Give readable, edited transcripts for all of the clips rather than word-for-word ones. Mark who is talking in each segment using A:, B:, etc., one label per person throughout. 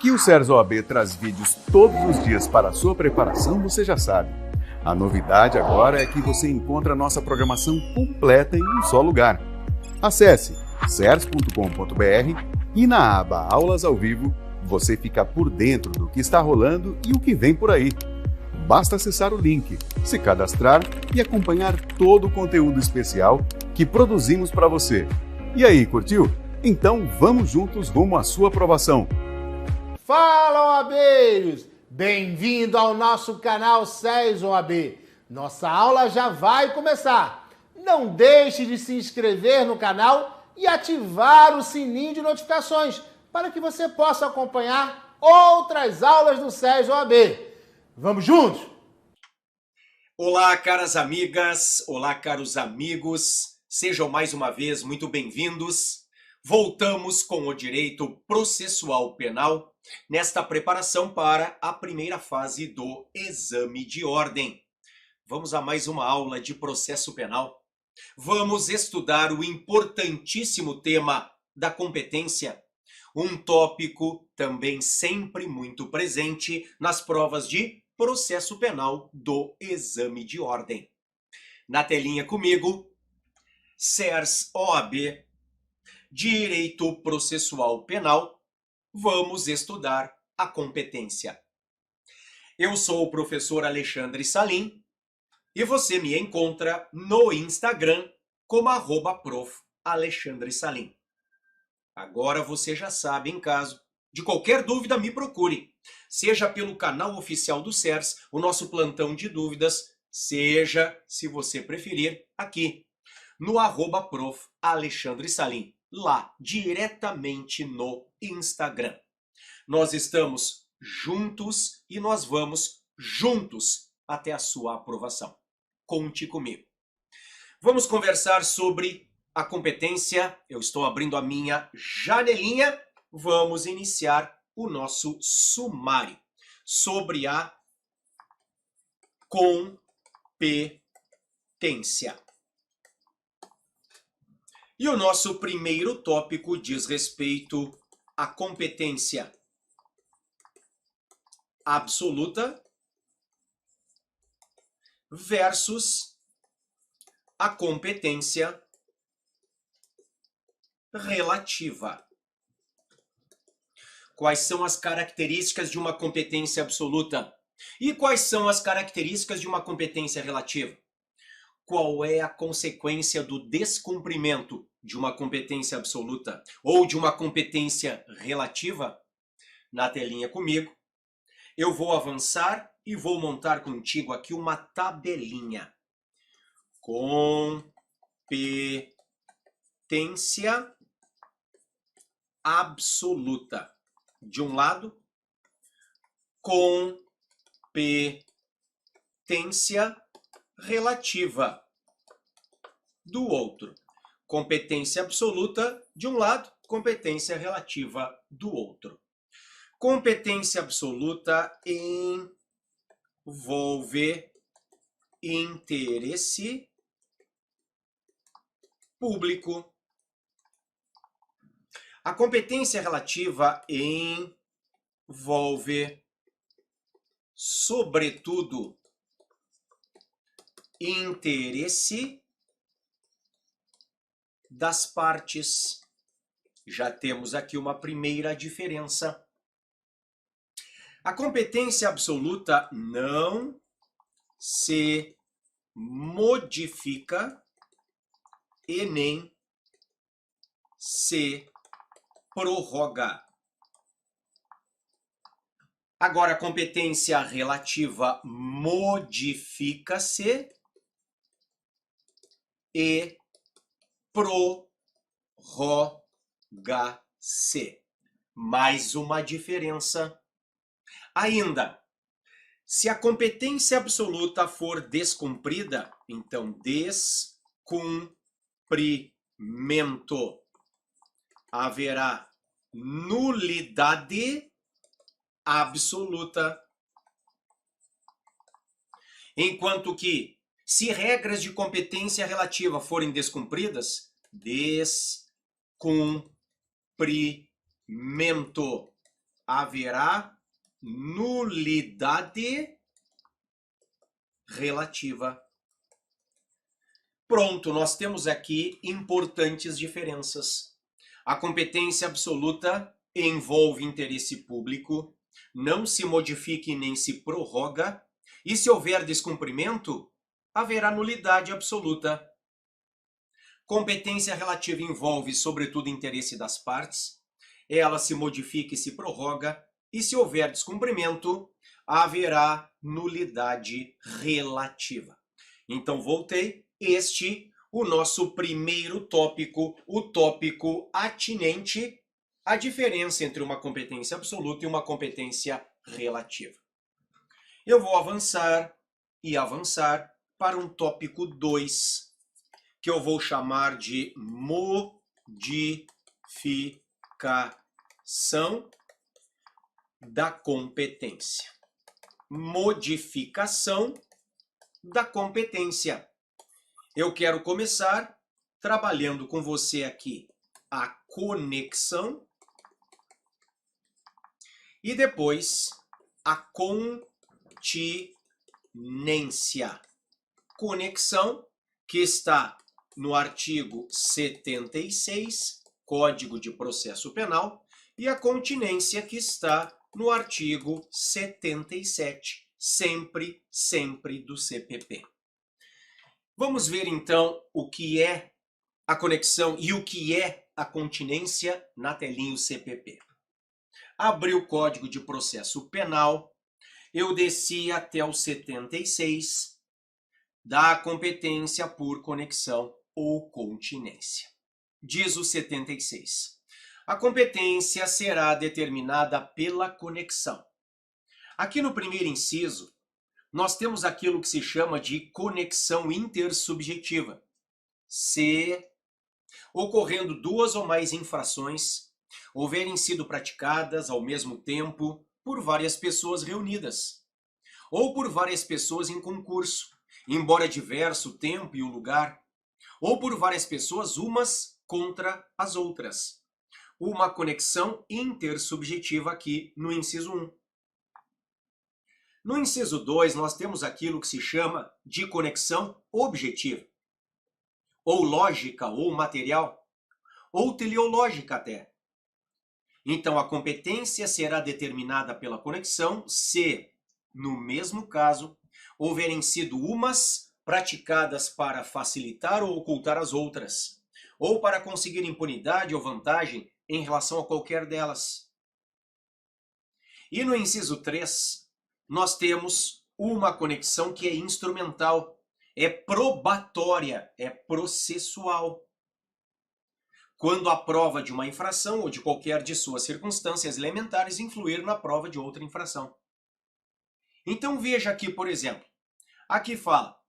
A: Que o SERS OAB traz vídeos todos os dias para a sua preparação, você já sabe. A novidade agora é que você encontra a nossa programação completa em um só lugar. Acesse sers.com.br e na aba Aulas ao Vivo, você fica por dentro do que está rolando e o que vem por aí. Basta acessar o link, se cadastrar e acompanhar todo o conteúdo especial que produzimos para você. E aí, curtiu? Então vamos juntos rumo à sua aprovação.
B: Fala, OABeiros! Bem-vindo ao nosso canal SERS OAB. Nossa aula já vai começar. Não deixe de se inscrever no canal e ativar o sininho de notificações para que você possa acompanhar outras aulas do SERS OAB. Vamos juntos?
C: Olá, caras amigas, olá, caros amigos, sejam mais uma vez muito bem-vindos. Voltamos com o direito processual penal nesta preparação para a primeira fase do exame de ordem. Vamos a mais uma aula de processo penal. Vamos estudar o importantíssimo tema da competência, um tópico também sempre muito presente nas provas de processo penal do exame de ordem. Na telinha comigo, SERS OAB, Direito Processual Penal, vamos estudar a competência. Eu sou o professor Alexandre Salim e você me encontra no Instagram como @prof. Alexandre Salim. Agora você já sabe, em caso de qualquer dúvida, me procure. Seja pelo canal oficial do SERS, o nosso plantão de dúvidas, seja, se você preferir, aqui no @prof. Alexandre Salim, lá diretamente no Instagram. Nós estamos juntos e nós vamos juntos até a sua aprovação. Conte comigo. Vamos conversar sobre a competência. Eu estou abrindo a minha janelinha. Vamos iniciar o nosso sumário sobre a competência. E o nosso primeiro tópico diz respeito à competência absoluta versus a competência relativa. Quais são as características de uma competência absoluta? E quais são as características de uma competência relativa? Qual é a consequência do descumprimento de uma competência absoluta ou de uma competência relativa? Na telinha comigo, eu vou avançar e vou montar contigo aqui uma tabelinha. Competência absoluta de um lado, competência relativa do outro. Competência absoluta de um lado, competência relativa do outro. Competência absoluta envolve interesse público. A competência relativa envolve, sobretudo, interesse das partes. Já temos aqui uma primeira diferença. A competência absoluta não se modifica e nem se prorroga. Agora, a competência relativa modifica-se e prorroga-se. Mais uma diferença. Ainda, se a competência absoluta for descumprida, então descumprimento, haverá nulidade absoluta. Enquanto que, se regras de competência relativa forem descumpridas, descumprimento, haverá nulidade relativa. Pronto, nós temos aqui importantes diferenças. A competência absoluta envolve interesse público, não se modifica e nem se prorroga, e se houver descumprimento, haverá nulidade absoluta. Competência relativa envolve, sobretudo, interesse das partes, ela se modifica e se prorroga, e se houver descumprimento, haverá nulidade relativa. Então, voltei. O nosso primeiro tópico, o tópico atinente à diferença entre uma competência absoluta e uma competência relativa. Eu vou avançar e avançar para um tópico 2, que eu vou chamar de modificação da competência. Modificação da competência. Eu quero começar trabalhando com você aqui a conexão e depois a continência. Conexão, que está no artigo 76, Código de Processo Penal, e a continência, que está no artigo 77, sempre do CPP. Vamos ver então o que é a conexão e o que é a continência na telinha CPP. Abri o Código de Processo Penal, eu desci até o 76, da competência por conexão ou continência. Diz o 76. A competência será determinada pela conexão. Aqui no primeiro inciso, nós temos aquilo que se chama de conexão intersubjetiva. Se ocorrendo duas ou mais infrações houverem sido praticadas ao mesmo tempo por várias pessoas reunidas, ou por várias pessoas em concurso, embora diverso o tempo e o lugar, ou por várias pessoas umas contra as outras. Uma conexão intersubjetiva aqui no inciso 1. No inciso 2, nós temos aquilo que se chama de conexão objetiva, ou lógica, ou material, ou teleológica até. Então, a competência será determinada pela conexão se, no mesmo caso, houverem sido umas praticadas para facilitar ou ocultar as outras, ou para conseguir impunidade ou vantagem em relação a qualquer delas. E no inciso 3, nós temos uma conexão que é instrumental, é probatória, é processual. Quando a prova de uma infração ou de qualquer de suas circunstâncias elementares influir na prova de outra infração. Então veja aqui, por exemplo, aqui fala,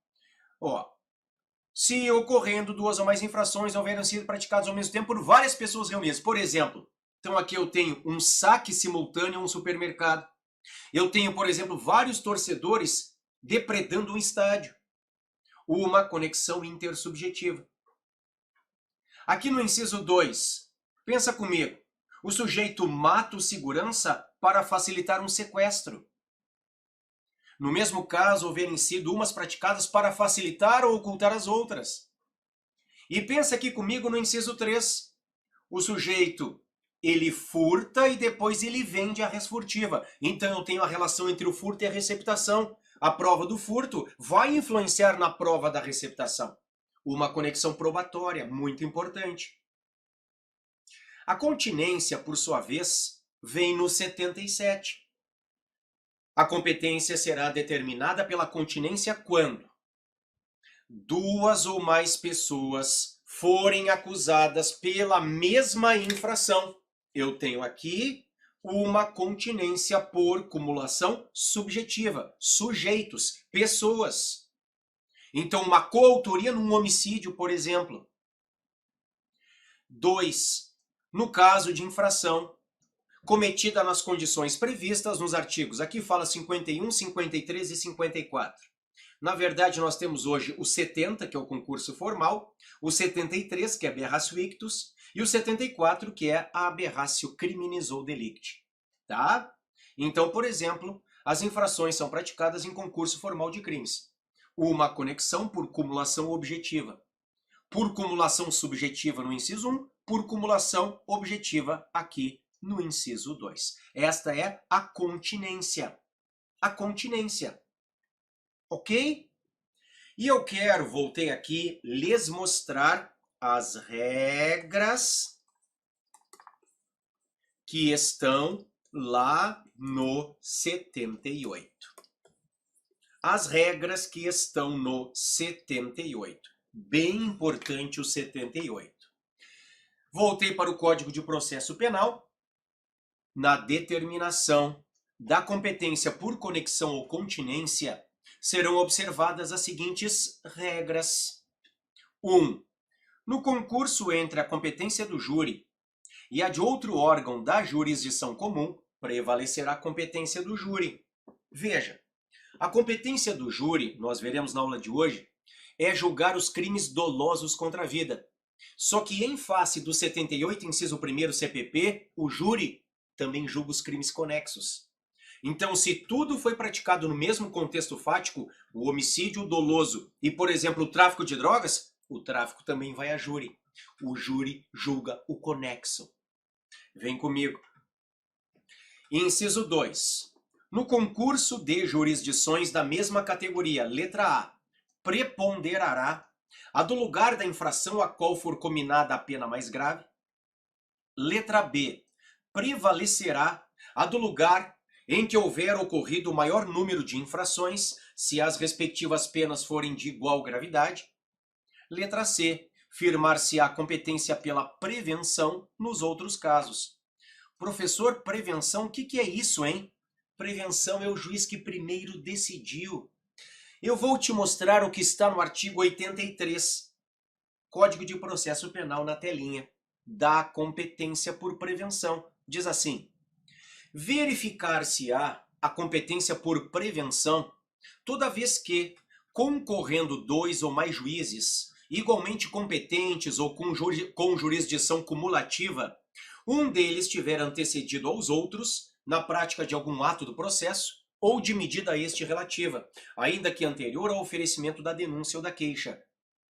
C: se ocorrendo duas ou mais infrações houverem sido praticadas ao mesmo tempo por várias pessoas reunidas. Por exemplo, então aqui eu tenho um saque simultâneo a um supermercado. Eu tenho, por exemplo, vários torcedores depredando um estádio. Uma conexão intersubjetiva. Aqui no inciso 2, pensa comigo. O sujeito mata o segurança para facilitar um sequestro. No mesmo caso, houverem sido umas praticadas para facilitar ou ocultar as outras. E pensa aqui comigo no inciso 3. O sujeito ele furta e depois ele vende a res furtiva. Então eu tenho a relação entre o furto e a receptação. A prova do furto vai influenciar na prova da receptação. Uma conexão probatória, muito importante. A continência, por sua vez, vem no 77. A competência será determinada pela continência quando duas ou mais pessoas forem acusadas pela mesma infração. Eu tenho aqui uma continência por cumulação subjetiva, sujeitos, pessoas. Então, uma coautoria num homicídio, por exemplo. 2. No caso de infração cometida nas condições previstas nos artigos, aqui fala 51, 53 e 54. Na verdade, nós temos hoje o 70, que é o concurso formal, o 73, que é aberratio ictus, e o 74, que é a aberratio criminis ou delicti. tá? Então, por exemplo, as infrações são praticadas em concurso formal de crimes. Uma conexão por cumulação objetiva. Por cumulação subjetiva no inciso 1, por cumulação objetiva aqui no inciso 2. Esta é a continência. A continência. Ok? E eu quero, voltei aqui, lhes mostrar as regras que estão lá no 78. As regras que estão no 78. Bem importante o 78. Voltei para o Código de Processo Penal. Na determinação da competência por conexão ou continência, serão observadas as seguintes regras. 1. No concurso entre a competência do júri e a de outro órgão da jurisdição comum, prevalecerá a competência do júri. Veja, a competência do júri, nós veremos na aula de hoje, é julgar os crimes dolosos contra a vida. Só que em face do 78, inciso 1º CPP, o júri também julga os crimes conexos. Então, se tudo foi praticado no mesmo contexto fático, o homicídio doloso e, por exemplo, o tráfico de drogas, o tráfico também vai a júri. O júri julga o conexo. Vem comigo. Inciso 2. No concurso de jurisdições da mesma categoria, letra A, preponderará a do lugar da infração a qual for cominada a pena mais grave. Letra B, prevalecerá a do lugar em que houver ocorrido o maior número de infrações, se as respectivas penas forem de igual gravidade. Letra C, firmar-se-á competência pela prevenção nos outros casos. Professor, prevenção, o que é isso, hein? Prevenção é o juiz que primeiro decidiu. Eu vou te mostrar o que está no artigo 83, Código de Processo Penal, na telinha, da competência por prevenção. Diz assim: verificar-se-á a competência por prevenção toda vez que, concorrendo 2 ou mais juízes, igualmente competentes ou com jurisdição cumulativa, um deles tiver antecedido aos outros na prática de algum ato do processo ou de medida a este relativa, ainda que anterior ao oferecimento da denúncia ou da queixa.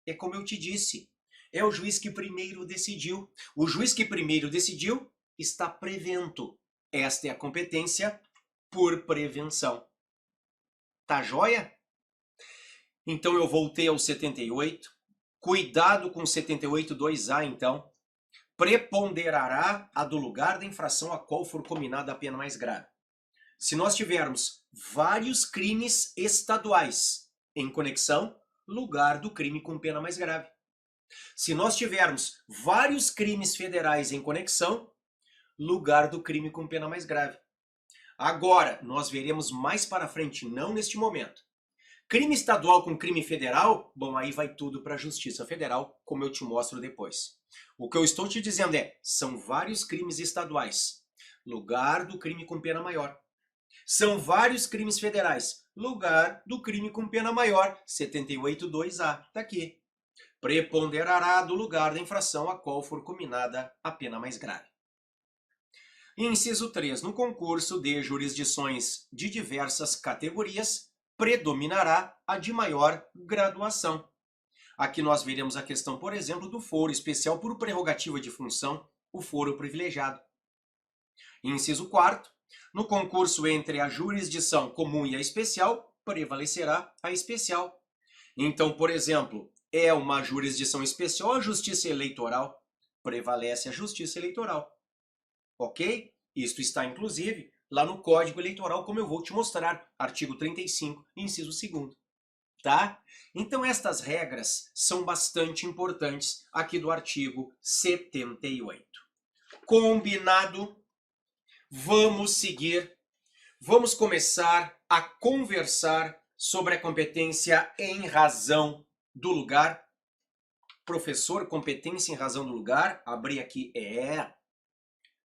C: É como eu te disse, é o juiz que primeiro decidiu. O juiz que primeiro decidiu está prevento. Esta é a competência por prevenção. Tá joia? Então eu voltei ao 78. Cuidado com o 78.2a, então. Preponderará a do lugar da infração a qual for cominada a pena mais grave. Se nós tivermos vários crimes estaduais em conexão, lugar do crime com pena mais grave. Se nós tivermos vários crimes federais em conexão, lugar do crime com pena mais grave. Agora, nós veremos mais para frente, não neste momento. Crime estadual com crime federal, bom, aí vai tudo para a Justiça Federal, como eu te mostro depois. O que eu estou te dizendo é, são vários crimes estaduais, lugar do crime com pena maior. São vários crimes federais, lugar do crime com pena maior, 78.2a, tá aqui. Preponderará do lugar da infração a qual for cominada a pena mais grave. Inciso 3. No concurso de jurisdições de diversas categorias, predominará a de maior graduação. Aqui nós veremos a questão, por exemplo, do foro especial por prerrogativa de função, o foro privilegiado. Inciso 4. No concurso entre a jurisdição comum e a especial, prevalecerá a especial. Então, por exemplo, é uma jurisdição especial a justiça eleitoral, prevalece a justiça eleitoral. Ok? Isto está, inclusive, lá no Código Eleitoral, como eu vou te mostrar, artigo 35, inciso 2º. Tá? Então, estas regras são bastante importantes aqui do artigo 78. Combinado? Vamos seguir. Vamos começar a conversar sobre a competência em razão do lugar. Professor, competência em razão do lugar? Abri aqui.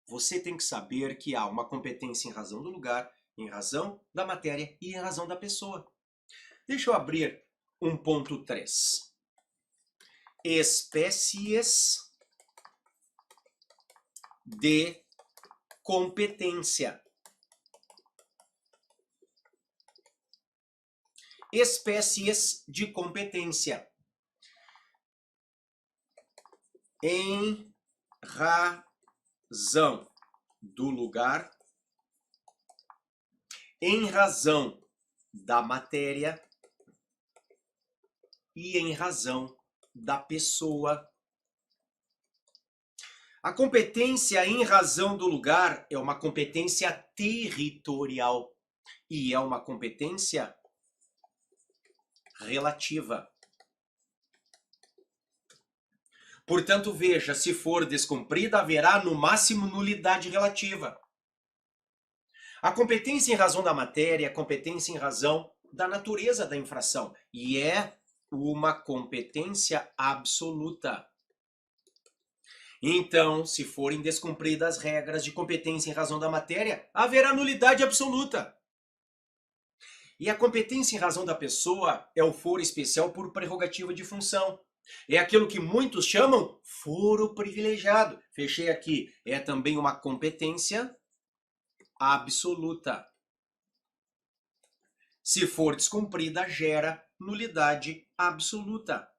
C: Você tem que saber que há uma competência em razão do lugar, em razão da matéria e em razão da pessoa. Deixa eu abrir 1.3. Espécies de competência. Espécies de competência. Em razão do lugar, em razão da matéria e em razão da pessoa. A competência em razão do lugar é uma competência territorial e é uma competência relativa. Portanto, veja, se for descumprida, haverá no máximo nulidade relativa. A competência em razão da matéria é a competência em razão da natureza da infração e é uma competência absoluta. Então, se forem descumpridas as regras de competência em razão da matéria, haverá nulidade absoluta. E a competência em razão da pessoa é o foro especial por prerrogativa de função. É aquilo que muitos chamam foro privilegiado. Fechei aqui. É também uma competência absoluta. Se for descumprida, gera nulidade absoluta.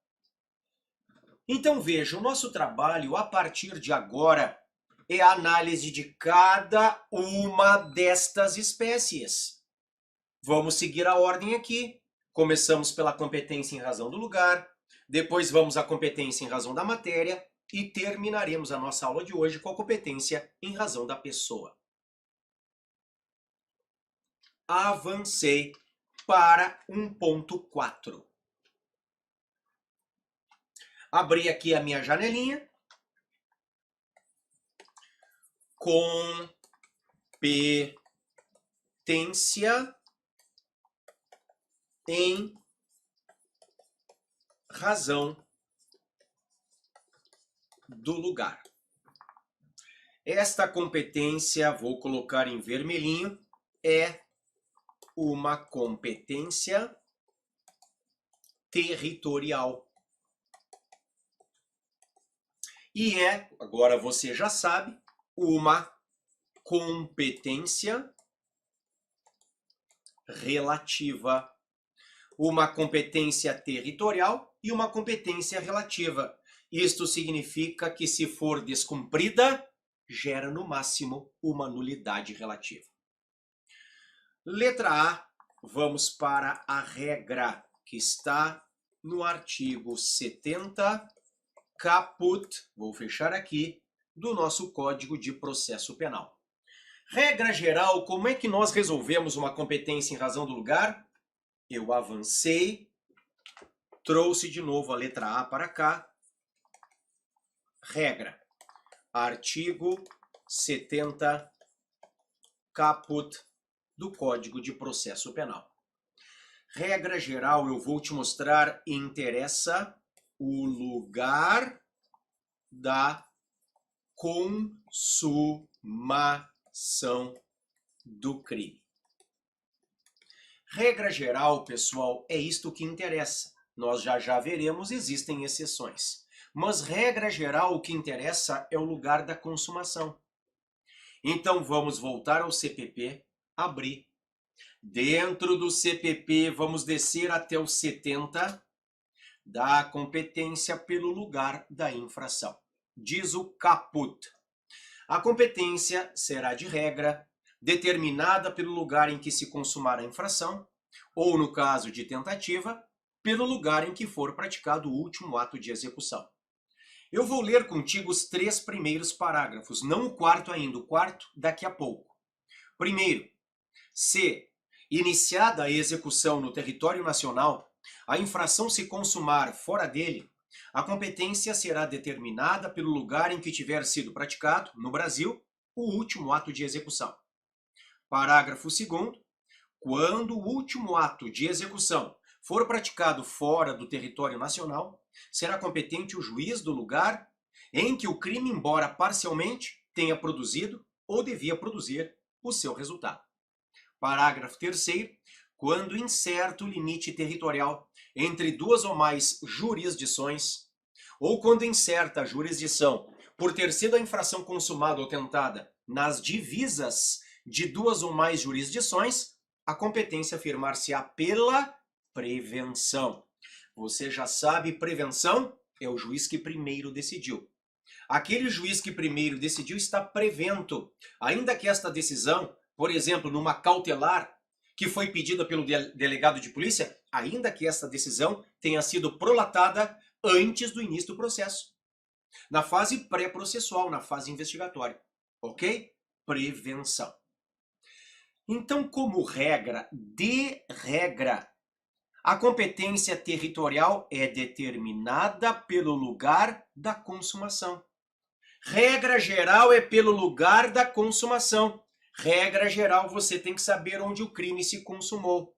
C: Então veja, o nosso trabalho a partir de agora é a análise de cada uma destas espécies. Vamos seguir a ordem aqui. Começamos pela competência em razão do lugar, depois vamos à competência em razão da matéria e terminaremos a nossa aula de hoje com a competência em razão da pessoa. Avancei para 1.4. Abri aqui a minha janelinha. Competência em razão do lugar. Esta competência, vou colocar em vermelhinho, é uma competência territorial. E é, agora você já sabe, uma competência relativa. Uma competência territorial e uma competência relativa. Isto significa que, se for descumprida, gera no máximo uma nulidade relativa. Letra A, vamos para a regra que está no artigo 70, caput, vou fechar aqui, do nosso Código de Processo Penal. Regra geral, como é que nós resolvemos uma competência em razão do lugar? Eu avancei, trouxe de novo a letra A para cá. Regra, artigo 70, caput do Código de Processo Penal. Regra geral, eu vou te mostrar, interessa o lugar da consumação do crime. Regra geral, pessoal, é isto que interessa. Nós já veremos, existem exceções. Mas regra geral, o que interessa é o lugar da consumação. Então vamos voltar ao CPP, abrir. Dentro do CPP, vamos descer até o 70, da competência pelo lugar da infração. Diz o caput. A competência será de regra determinada pelo lugar em que se consumar a infração, ou, no caso de tentativa, pelo lugar em que for praticado o último ato de execução. Eu vou ler contigo os 3 primeiros parágrafos, não o quarto ainda, o quarto daqui a pouco. Primeiro, se, iniciada a execução no território nacional, a infração se consumar fora dele, a competência será determinada pelo lugar em que tiver sido praticado, no Brasil, o último ato de execução. Parágrafo 2º. Quando o último ato de execução for praticado fora do território nacional, será competente o juiz do lugar em que o crime, embora parcialmente, tenha produzido ou devia produzir o seu resultado. Parágrafo 3º. Quando incerto o limite territorial entre 2 ou mais jurisdições, ou quando incerta a jurisdição por ter sido a infração consumada ou tentada nas divisas de 2 ou mais jurisdições, a competência afirmar-se-á pela prevenção. Você já sabe, prevenção é o juiz que primeiro decidiu. Aquele juiz que primeiro decidiu está prevento, ainda que esta decisão, por exemplo, numa cautelar que foi pedida pelo delegado de polícia, ainda que esta decisão tenha sido prolatada antes do início do processo, na fase pré-processual, na fase investigatória, ok? Prevenção. Então, como regra, de regra, a competência territorial é determinada pelo lugar da consumação. Regra geral é pelo lugar da consumação. Regra geral, você tem que saber onde o crime se consumou.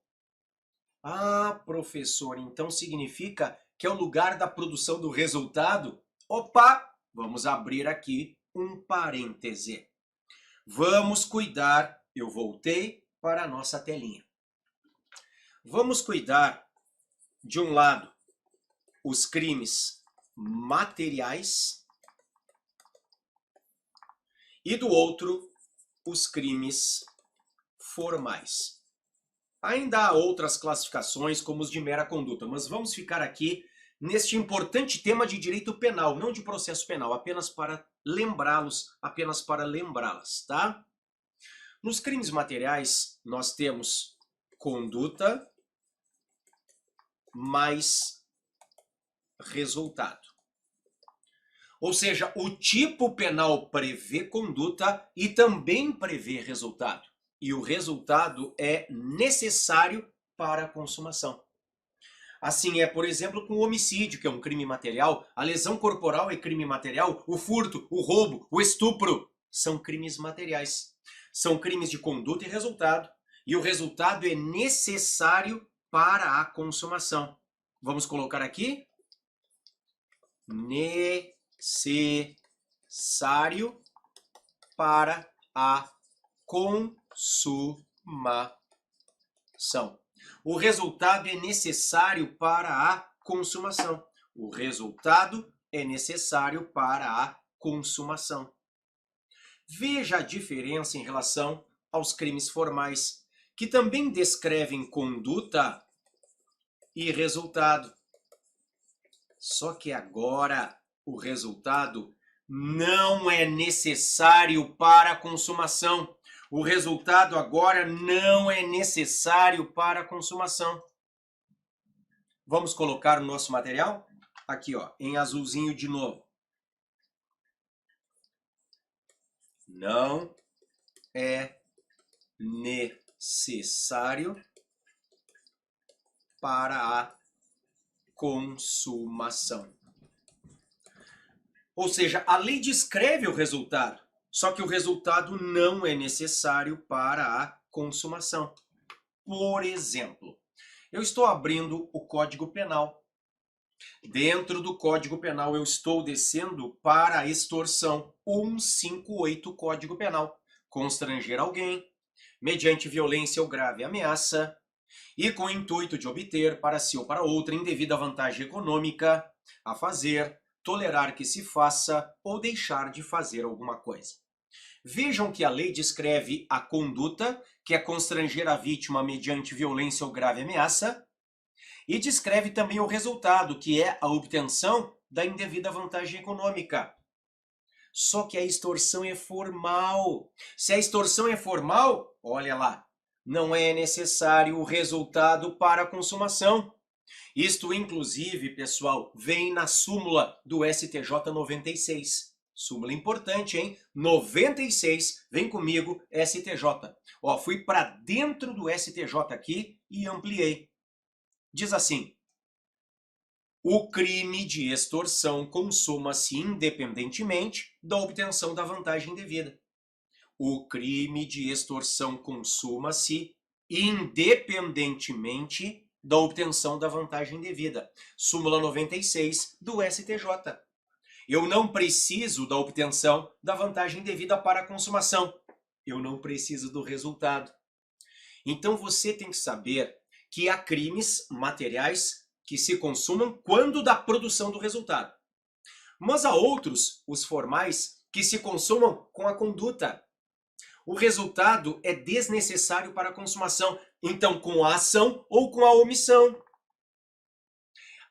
C: Ah, professor, então significa que é o lugar da produção do resultado? Opa, vamos abrir aqui um parêntese. Vamos cuidar, eu voltei para a nossa telinha. Vamos cuidar, de um lado, os crimes materiais e do outro, os crimes formais. Ainda há outras classificações, como os de mera conduta, mas vamos ficar aqui neste importante tema de direito penal, não de processo penal, apenas para lembrá-los, apenas para lembrá-las, tá? Nos crimes materiais, nós temos conduta mais resultado. Ou seja, o tipo penal prevê conduta e também prevê resultado. E o resultado é necessário para a consumação. Assim é, por exemplo, com o homicídio, que é um crime material, a lesão corporal é crime material, o furto, o roubo, o estupro são crimes materiais. São crimes de conduta e resultado. E o resultado é necessário para a consumação. Vamos colocar aqui? Necessário para a consumação. O resultado é necessário para a consumação. O resultado é necessário para a consumação. Veja a diferença em relação aos crimes formais, que também descrevem conduta e resultado. Só que agora o resultado não é necessário para a consumação. O resultado agora não é necessário para a consumação. Vamos colocar o nosso material? Aqui, ó, em azulzinho de novo. Não é necessário para a consumação. Ou seja, a lei descreve o resultado, só que o resultado não é necessário para a consumação. Por exemplo, eu estou abrindo o Código Penal. Dentro do Código Penal eu estou descendo para a extorsão, 158 Código Penal. Constranger alguém, mediante violência ou grave ameaça, e com o intuito de obter para si ou para outra indevida vantagem econômica, a fazer, tolerar que se faça ou deixar de fazer alguma coisa. Vejam que a lei descreve a conduta, que é constranger a vítima mediante violência ou grave ameaça, e descreve também o resultado, que é a obtenção da indevida vantagem econômica. Só que a extorsão é formal. Se a extorsão é formal, olha lá, não é necessário o resultado para a consumação. Isto, inclusive, pessoal, vem na súmula do STJ 96. Súmula importante, hein? 96, vem comigo, STJ. Ó, fui para dentro do STJ aqui e ampliei. Diz assim: o crime de extorsão consuma-se independentemente da obtenção da vantagem devida. O crime de extorsão consuma-se independentemente da obtenção da vantagem devida. Súmula 96 do STJ. Eu não preciso da obtenção da vantagem devida para a consumação. Eu não preciso do resultado. Então você tem que saber que há crimes materiais que se consumam quando da produção do resultado. Mas há outros, os formais, que se consumam com a conduta. O resultado é desnecessário para a consumação, então com a ação ou com a omissão.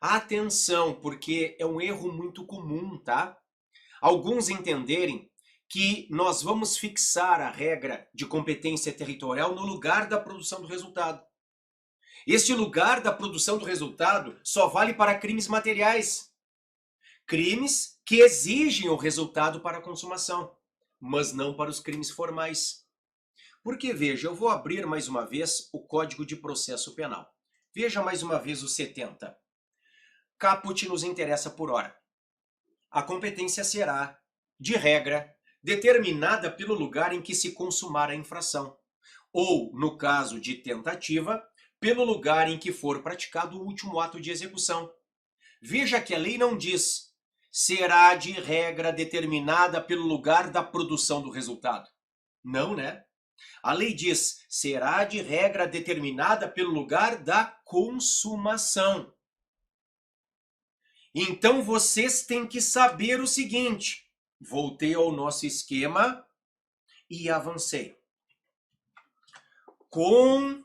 C: Atenção, porque é um erro muito comum, tá? Alguns entenderem que nós vamos fixar a regra de competência territorial no lugar da produção do resultado. Este lugar da produção do resultado só vale para crimes materiais. Crimes que exigem o resultado para a consumação, mas não para os crimes formais. Porque, veja, eu vou abrir mais uma vez o Código de Processo Penal. Veja mais uma vez o 70. Caput nos interessa por hora. A competência será, de regra, determinada pelo lugar em que se consumar a infração, ou, no caso de tentativa, pelo lugar em que for praticado o último ato de execução. Veja que a lei não diz será de regra determinada pelo lugar da produção do resultado. Não, né? A lei diz será de regra determinada pelo lugar da consumação. Então vocês têm que saber o seguinte. Voltei ao nosso esquema e avancei. Consumação.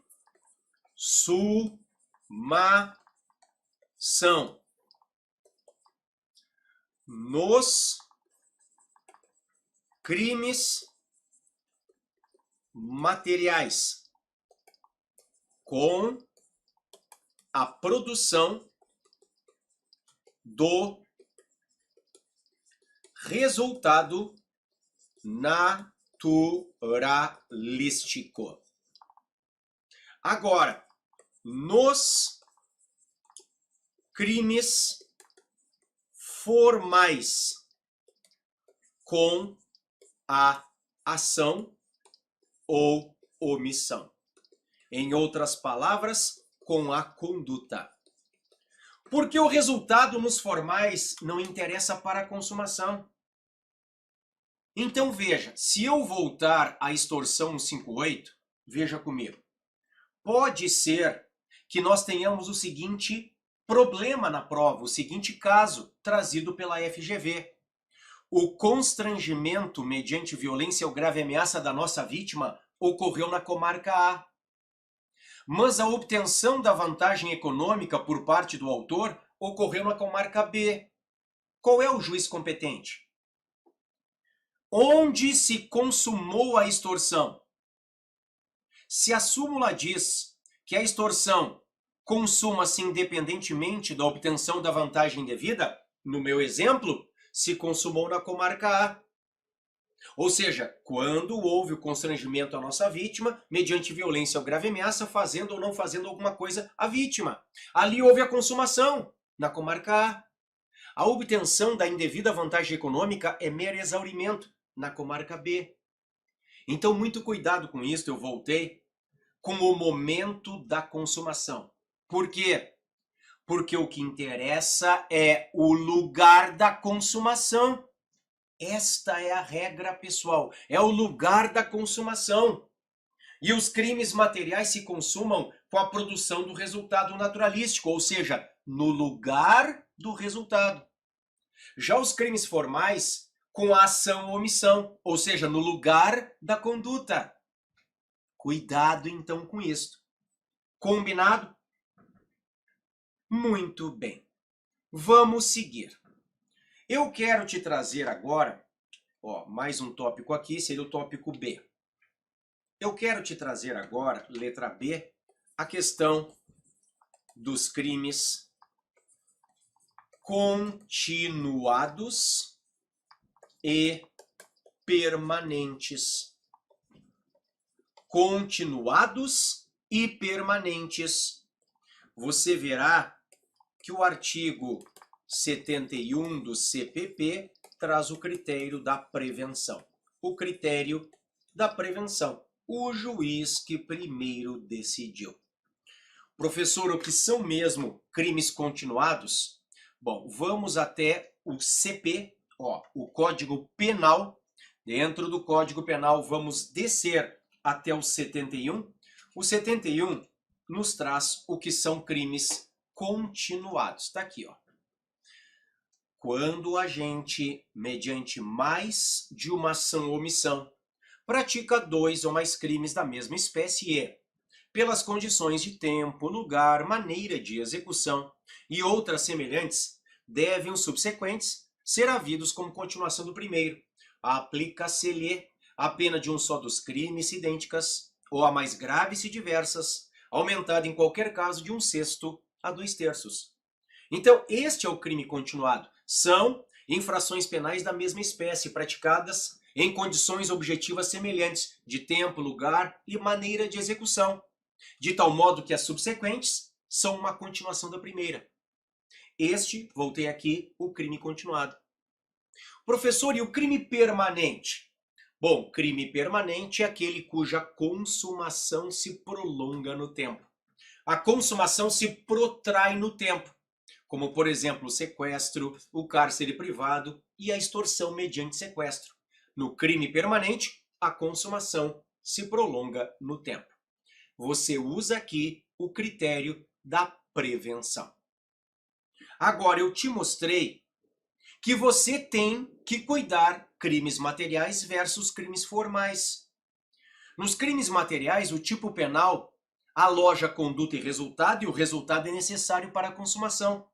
C: Nos crimes materiais com a produção do resultado naturalístico. Agora, nos crimes formais com a ação ou omissão. Em outras palavras, com a conduta. Porque o resultado nos formais não interessa para a consumação. Então veja, se eu voltar à extorsão 158, veja comigo. Pode ser que nós tenhamos o seguinte problema na prova, o seguinte caso trazido pela FGV. O constrangimento mediante violência ou grave ameaça da nossa vítima ocorreu na comarca A. Mas a obtenção da vantagem econômica por parte do autor ocorreu na comarca B. Qual é o juiz competente? Onde se consumou a extorsão? Se a súmula diz que a extorsão consuma-se independentemente da obtenção da vantagem devida, no meu exemplo, se consumou na comarca A. Ou seja, quando houve o constrangimento à nossa vítima, mediante violência ou grave ameaça, fazendo ou não fazendo alguma coisa à vítima. Ali houve a consumação, na comarca A. A obtenção da indevida vantagem econômica é mero exaurimento, na comarca B. Então, muito cuidado com isso, eu voltei com o momento da consumação. Por quê? Porque o que interessa é o lugar da consumação. Esta é a regra, pessoal. É o lugar da consumação. E os crimes materiais se consumam com a produção do resultado naturalístico, ou seja, no lugar do resultado. Já os crimes formais, com a ação ou omissão, ou seja, no lugar da conduta. Cuidado, então, com isso. Combinado? Muito bem. Vamos seguir. Eu quero te trazer agora, mais um tópico aqui, seria o tópico B. Eu quero te trazer agora, letra B, a questão dos crimes continuados e permanentes. Continuados e permanentes. Você verá que o artigo 71 do CPP traz o critério da prevenção. O critério da prevenção. O juiz que primeiro decidiu. Professor, o que são mesmo crimes continuados? Bom, vamos até o CP, o Código Penal. Dentro do Código Penal, vamos descer até o 71. O 71 nos traz o que são crimes continuados. Está aqui, Quando a gente, mediante mais de uma ação ou omissão, pratica 2 ou mais crimes da mesma espécie e, pelas condições de tempo, lugar, maneira de execução e outras semelhantes, devem os subsequentes ser havidos como continuação do primeiro. Aplica-se-lhe a pena de um só dos crimes se idênticas, ou a mais graves se diversas, aumentada em qualquer caso de 1/6 a 2/3. Então, este é o crime continuado. São infrações penais da mesma espécie, praticadas em condições objetivas semelhantes de tempo, lugar e maneira de execução, de tal modo que as subsequentes são uma continuação da primeira. Este, voltei aqui, o crime continuado. Professor, e o crime permanente? Bom, crime permanente é aquele cuja consumação se prolonga no tempo. A consumação se protrai no tempo, como, por exemplo, o sequestro, o cárcere privado e a extorsão mediante sequestro. No crime permanente, a consumação se prolonga no tempo. Você usa aqui o critério da prevenção. Agora, eu te mostrei que você tem que cuidar crimes materiais versus crimes formais. Nos crimes materiais, o tipo penal aloja conduta e resultado, e o resultado é necessário para a consumação.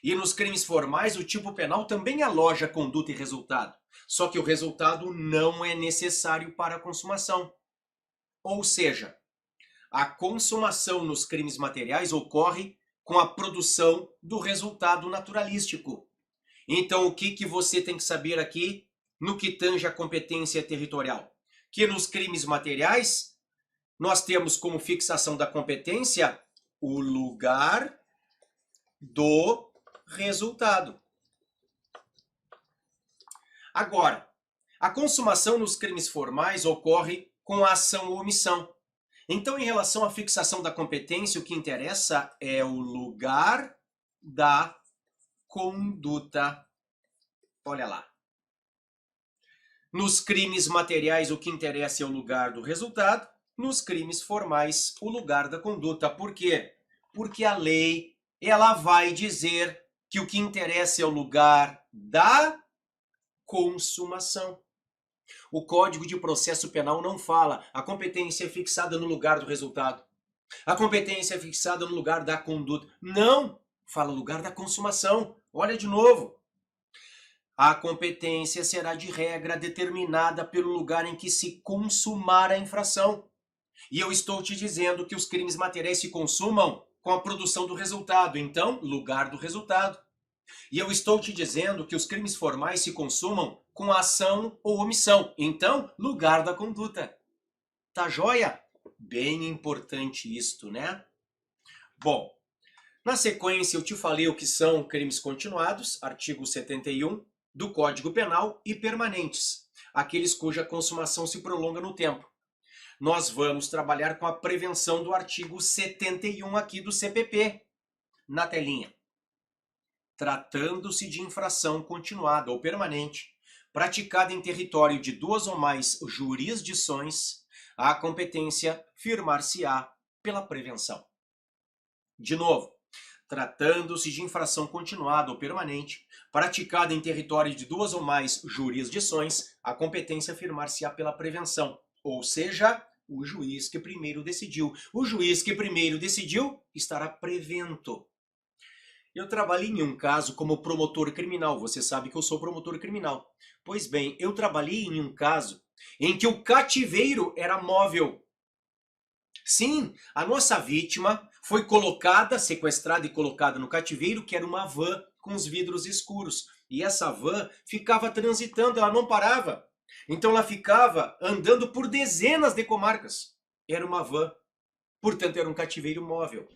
C: E nos crimes formais, o tipo penal também aloja conduta e resultado, só que o resultado não é necessário para a consumação. Ou seja, a consumação nos crimes materiais ocorre com a produção do resultado naturalístico. Então, o que você tem que saber aqui no que tange a competência territorial? Que nos crimes materiais, nós temos como fixação da competência o lugar do resultado. Agora, a consumação nos crimes formais ocorre com a ação ou omissão. Então, em relação à fixação da competência, o que interessa é o lugar da conduta. Olha lá. Nos crimes materiais, o que interessa é o lugar do resultado. Nos crimes formais, o lugar da conduta. Por quê? Porque a lei, ela vai dizer que o que interessa é o lugar da consumação. O Código de Processo Penal não fala a competência é fixada no lugar do resultado. A competência é fixada no lugar da conduta. Não! Fala lugar da consumação. Olha de novo. A competência será de regra determinada pelo lugar em que se consumar a infração. E eu estou te dizendo que os crimes materiais se consumam com a produção do resultado. Então, lugar do resultado. E eu estou te dizendo que os crimes formais se consumam com a ação ou omissão. Então, lugar da conduta. Tá joia? Bem importante isto, né? Bom, na sequência eu te falei o que são crimes continuados, artigo 71 do Código Penal, e permanentes, aqueles cuja consumação se prolonga no tempo. Nós vamos trabalhar com a prevenção do artigo 71 aqui do CPP, na telinha. Tratando-se de infração continuada ou permanente, praticada em território de 2 ou mais jurisdições, a competência firmar-se-á pela prevenção. De novo, tratando-se de infração continuada ou permanente, praticada em território de 2 ou mais jurisdições, a competência firmar-se-á pela prevenção, ou seja, o juiz que primeiro decidiu. O juiz que primeiro decidiu estará prevento. Eu trabalhei em um caso como promotor criminal. Você sabe que eu sou promotor criminal. Pois bem, eu trabalhei em um caso em que o cativeiro era móvel. Sim, a nossa vítima foi colocada, sequestrada e colocada no cativeiro, que era uma van com os vidros escuros. E essa van ficava transitando, ela não parava. Então ela ficava andando por dezenas de comarcas. Era uma van, portanto era um cativeiro móvel.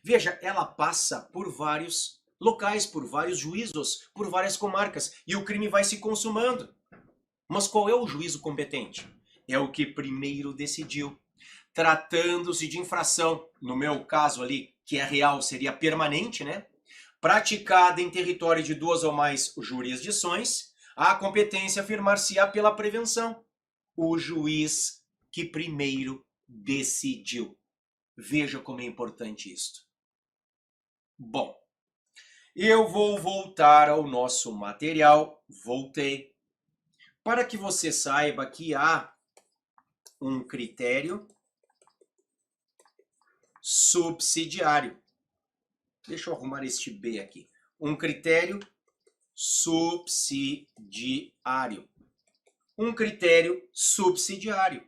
C: Veja, ela passa por vários locais, por vários juízos, por várias comarcas, e o crime vai se consumando. Mas qual é o juízo competente? É o que primeiro decidiu. Tratando-se de infração, no meu caso ali, que é real, seria permanente, né? Praticada em território de 2 ou mais jurisdições, a competência afirmar-se-á pela prevenção. O juiz que primeiro decidiu. Veja como é importante isto. Bom, eu vou voltar ao nosso material. Voltei. Para que você saiba que há um critério subsidiário. Deixa eu arrumar este B aqui. Um critério subsidiário. Um critério subsidiário.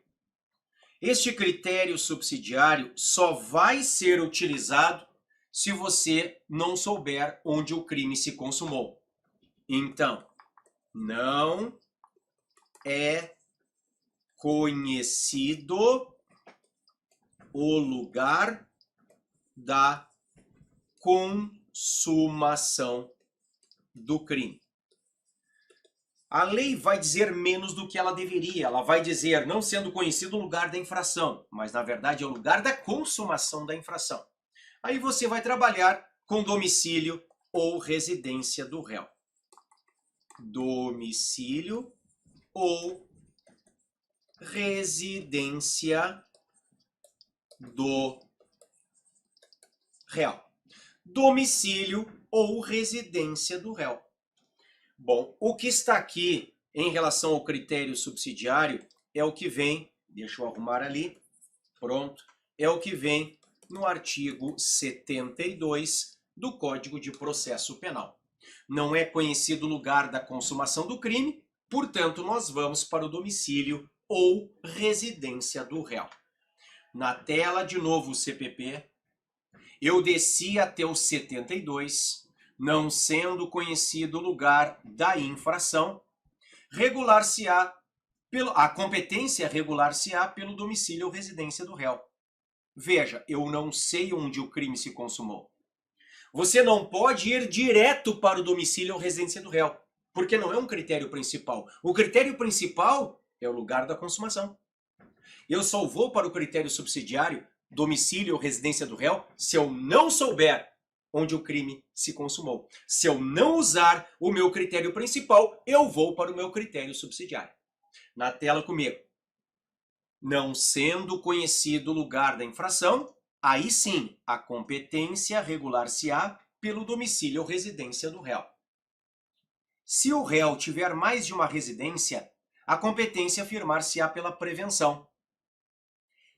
C: Este critério subsidiário só vai ser utilizado se você não souber onde o crime se consumou. Então, não é conhecido o lugar da consumação do crime. A lei vai dizer menos do que ela deveria. Ela vai dizer, não sendo conhecido o lugar da infração, mas na verdade é o lugar da consumação da infração. Aí você vai trabalhar com domicílio ou residência do réu. Domicílio ou residência do réu. Domicílio ou residência do réu. Bom, o que está aqui em relação ao critério subsidiário é o que vem, deixa eu arrumar ali, pronto, é o que vem no artigo 72 do Código de Processo Penal. Não é conhecido o lugar da consumação do crime, portanto, nós vamos para o domicílio ou residência do réu. Na tela, de novo, o CPP. Eu desci até o 72, não sendo conhecido o lugar da infração, a competência regular-se-á pelo domicílio ou residência do réu. Veja, eu não sei onde o crime se consumou. Você não pode ir direto para o domicílio ou residência do réu, porque não é um critério principal. O critério principal é o lugar da consumação. Eu só vou para o critério subsidiário, domicílio ou residência do réu, se eu não souber onde o crime se consumou. Se eu não usar o meu critério principal, eu vou para o meu critério subsidiário. Na tela comigo. Não sendo conhecido o lugar da infração, aí sim, a competência regular-se-á pelo domicílio ou residência do réu. Se o réu tiver mais de uma residência, a competência afirmar-se-á pela prevenção.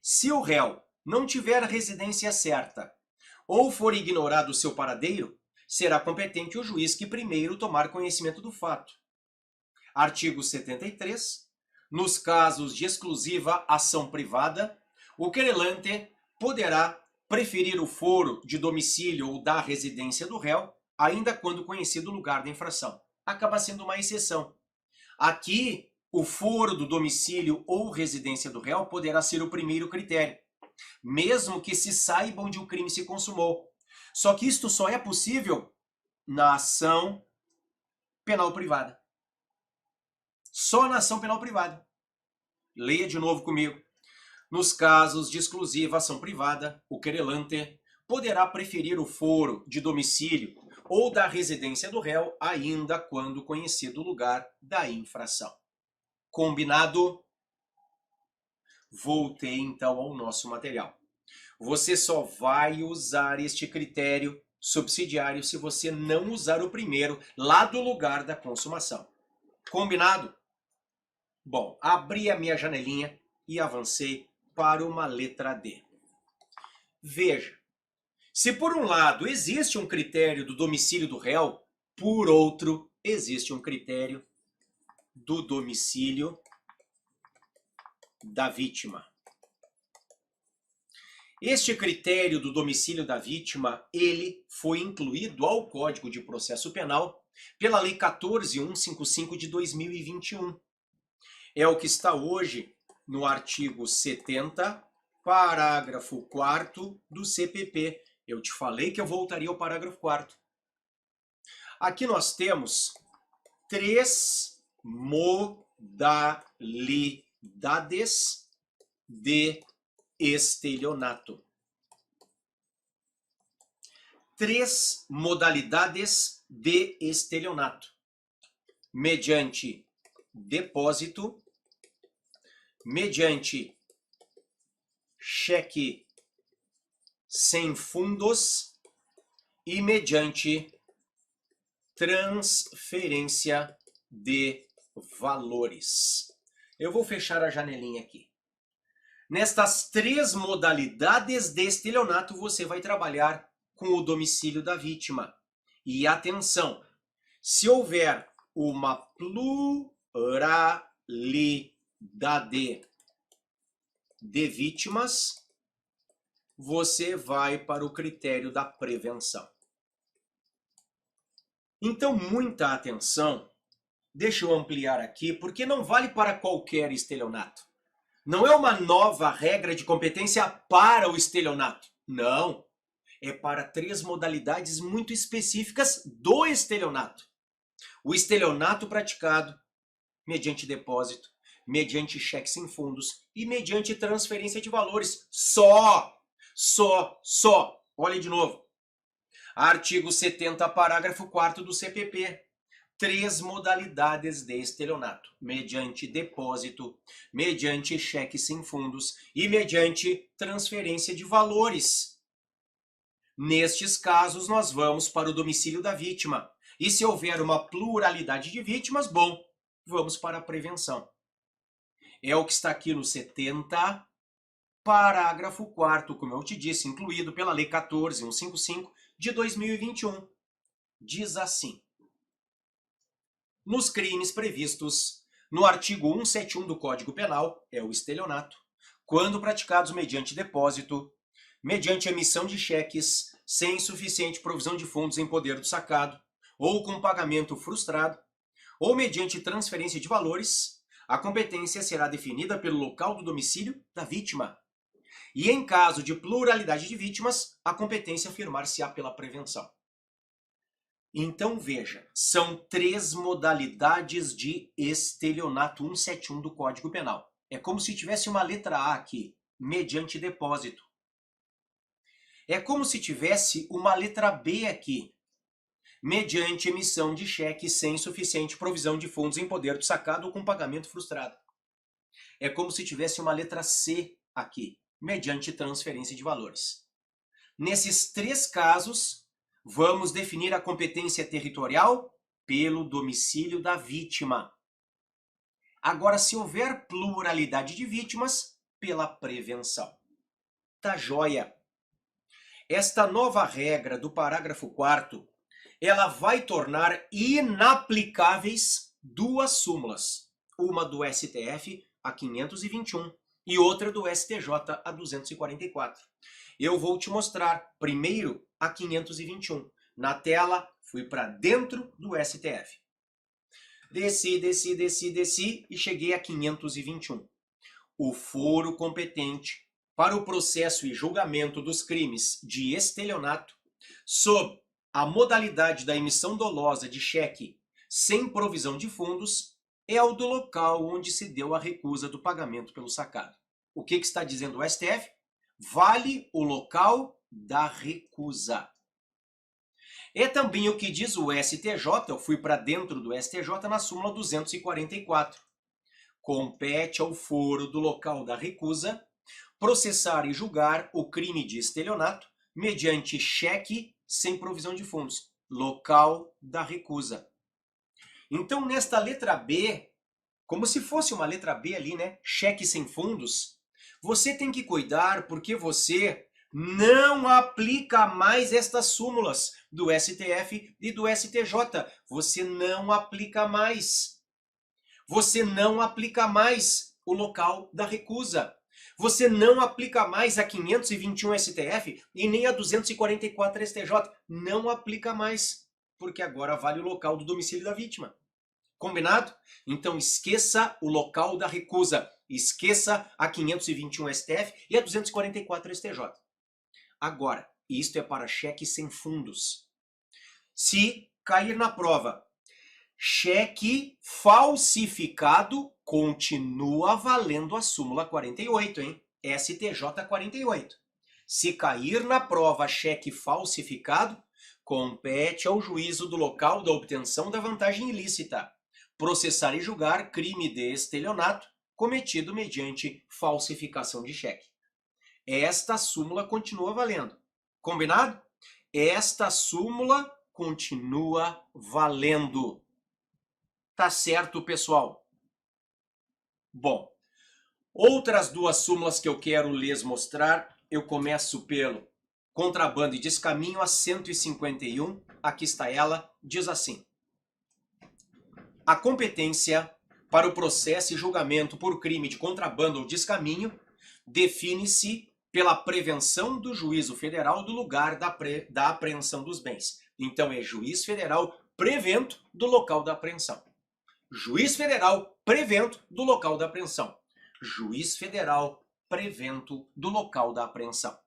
C: Se o réu não tiver a residência certa ou for ignorado o seu paradeiro, será competente o juiz que primeiro tomar conhecimento do fato. Artigo 73. Nos casos de exclusiva ação privada, o querelante poderá preferir o foro de domicílio ou da residência do réu, ainda quando conhecido o lugar da infração. Acaba sendo uma exceção. Aqui, o foro do domicílio ou residência do réu poderá ser o primeiro critério, mesmo que se saiba onde o crime se consumou. Só que isto só é possível na ação penal privada. Só na ação penal privada. Leia de novo comigo. Nos casos de exclusiva ação privada, o querelante poderá preferir o foro de domicílio ou da residência do réu, ainda quando conhecido o lugar da infração. Combinado? Voltei então ao nosso material. Você só vai usar este critério subsidiário se você não usar o primeiro lá do lugar da consumação. Combinado? Bom, abri a minha janelinha e avancei para uma letra D. Veja, se por um lado existe um critério do domicílio do réu, por outro existe um critério do domicílio da vítima. Este critério do domicílio da vítima, ele foi incluído ao Código de Processo Penal pela Lei 14.155 de 2021. É o que está hoje no artigo 70, parágrafo 4º do CPP. Eu te falei que eu voltaria ao parágrafo 4º. Aqui nós temos 3 modalidades de estelionato. 3 modalidades de estelionato. Mediante depósito, mediante cheque sem fundos e mediante transferência de valores. Eu vou fechar a janelinha aqui. Nestas três modalidades de estelionato, você vai trabalhar com o domicílio da vítima. E atenção, se houver uma pluralidade de vítimas, você vai para o critério da prevenção. Então, muita atenção. Deixa eu ampliar aqui, porque não vale para qualquer estelionato. Não é uma nova regra de competência para o estelionato. Não. É para três modalidades muito específicas do estelionato. O estelionato praticado mediante depósito, mediante cheque sem fundos e mediante transferência de valores. Só. Olha de novo. Artigo 70, parágrafo 4º do CPP. Três modalidades de estelionato: mediante depósito, mediante cheque sem fundos e mediante transferência de valores. Nestes casos, nós vamos para o domicílio da vítima. E se houver uma pluralidade de vítimas, bom, vamos para a prevenção. É o que está aqui no 70, parágrafo 4º, como eu te disse, incluído pela Lei 14.155 de 2021. Diz assim: nos crimes previstos no artigo 171 do Código Penal, é o estelionato, quando praticados mediante depósito, mediante emissão de cheques sem suficiente provisão de fundos em poder do sacado, ou com pagamento frustrado, ou mediante transferência de valores, a competência será definida pelo local do domicílio da vítima. E em caso de pluralidade de vítimas, a competência afirmar-se-á pela prevenção. Então veja, são três modalidades de estelionato 171 do Código Penal. É como se tivesse uma letra A aqui, mediante depósito. É como se tivesse uma letra B aqui, mediante emissão de cheque sem suficiente provisão de fundos em poder do sacado ou com pagamento frustrado. É como se tivesse uma letra C aqui, mediante transferência de valores. Nesses três casos, vamos definir a competência territorial pelo domicílio da vítima. Agora, se houver pluralidade de vítimas, pela prevenção. Tá joia? Esta nova regra do parágrafo 4º, ela vai tornar inaplicáveis duas súmulas. Uma do STF, a 521, e outra do STJ, a 244. Eu vou te mostrar primeiro a 521. Na tela, fui para dentro do STF. Desci e cheguei a 521. O foro competente para o processo e julgamento dos crimes de estelionato, sob a modalidade da emissão dolosa de cheque sem provisão de fundos, é o do local onde se deu a recusa do pagamento pelo sacado. O que está dizendo o STF? Vale o local da recusa. É também o que diz o STJ, eu fui para dentro do STJ na súmula 244. Compete ao foro do local da recusa processar e julgar o crime de estelionato mediante cheque sem provisão de fundos, local da recusa. Então, nesta letra B, como se fosse uma letra B ali, né? Cheque sem fundos, você tem que cuidar porque você não aplica mais estas súmulas do STF e do STJ. Você não aplica mais. Você não aplica mais o local da recusa. Você não aplica mais a 521 STF e nem a 244 STJ. Não aplica mais, porque agora vale o local do domicílio da vítima. Combinado? Então esqueça o local da recusa. Esqueça a 521 STF e a 244 STJ. Agora, isto é para cheque sem fundos. Se cair na prova, cheque falsificado, continua valendo a súmula 48, hein? STJ 48. Se cair na prova cheque falsificado, compete ao juízo do local da obtenção da vantagem ilícita processar e julgar crime de estelionato cometido mediante falsificação de cheque. Esta súmula continua valendo. Combinado? Esta súmula continua valendo. Tá certo, pessoal? Bom, Outras duas súmulas que eu quero lhes mostrar, eu começo pelo contrabando e descaminho, a 151, aqui está ela, diz assim: a competência para o processo e julgamento por crime de contrabando ou descaminho define-se pela prevenção do juízo federal do lugar da apreensão dos bens. Então é juiz federal prevento do local da apreensão. Juiz federal prevento do local da apreensão. Juiz federal prevento do local da apreensão.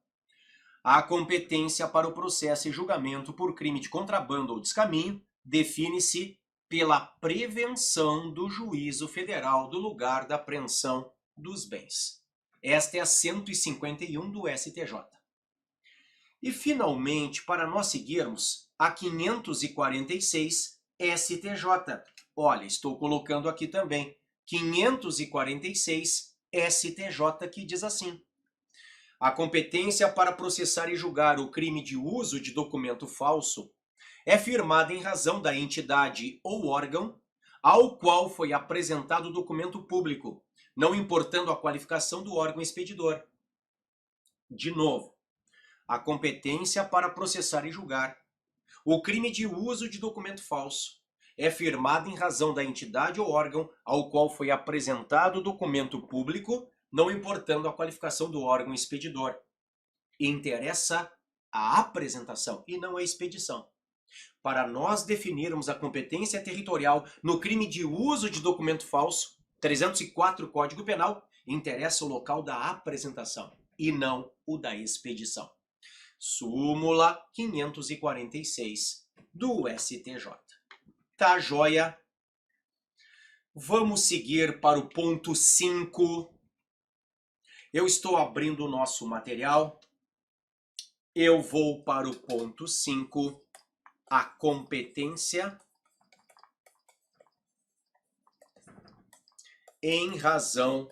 C: A competência para o processo e julgamento por crime de contrabando ou descaminho define-se pela prevenção do juízo federal do lugar da apreensão dos bens. Esta é a 151 do STJ. E, finalmente, para nós seguirmos, a 546 STJ. Olha, estou colocando aqui também 546 STJ, que diz assim: a competência para processar e julgar o crime de uso de documento falso é firmada em razão da entidade ou órgão ao qual foi apresentado o documento público, não importando a qualificação do órgão expedidor. De novo, a competência para processar e julgar o crime de uso de documento falso é firmada em razão da entidade ou órgão ao qual foi apresentado o documento público, não importando a qualificação do órgão expedidor. Interessa a apresentação e não a expedição. Para nós definirmos a competência territorial no crime de uso de documento falso, 304 Código Penal, interessa o local da apresentação e não o da expedição. Súmula 546 do STJ. Tá joia? Vamos seguir para o ponto 5. Eu estou abrindo o nosso material. Eu vou para o ponto 5. A competência em razão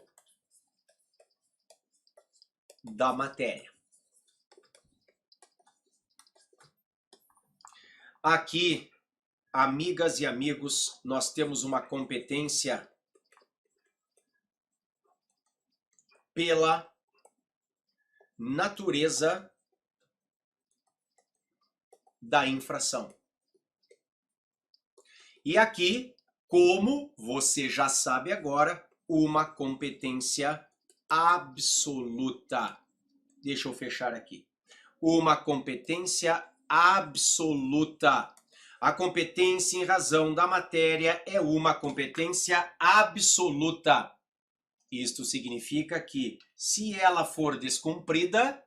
C: da matéria. Aqui, amigas e amigos, nós temos uma competência pela natureza da infração. E aqui, como você já sabe agora, uma competência absoluta. Deixa eu fechar aqui. Uma competência absoluta. A competência em razão da matéria é uma competência absoluta. Isto significa que, se ela for descumprida,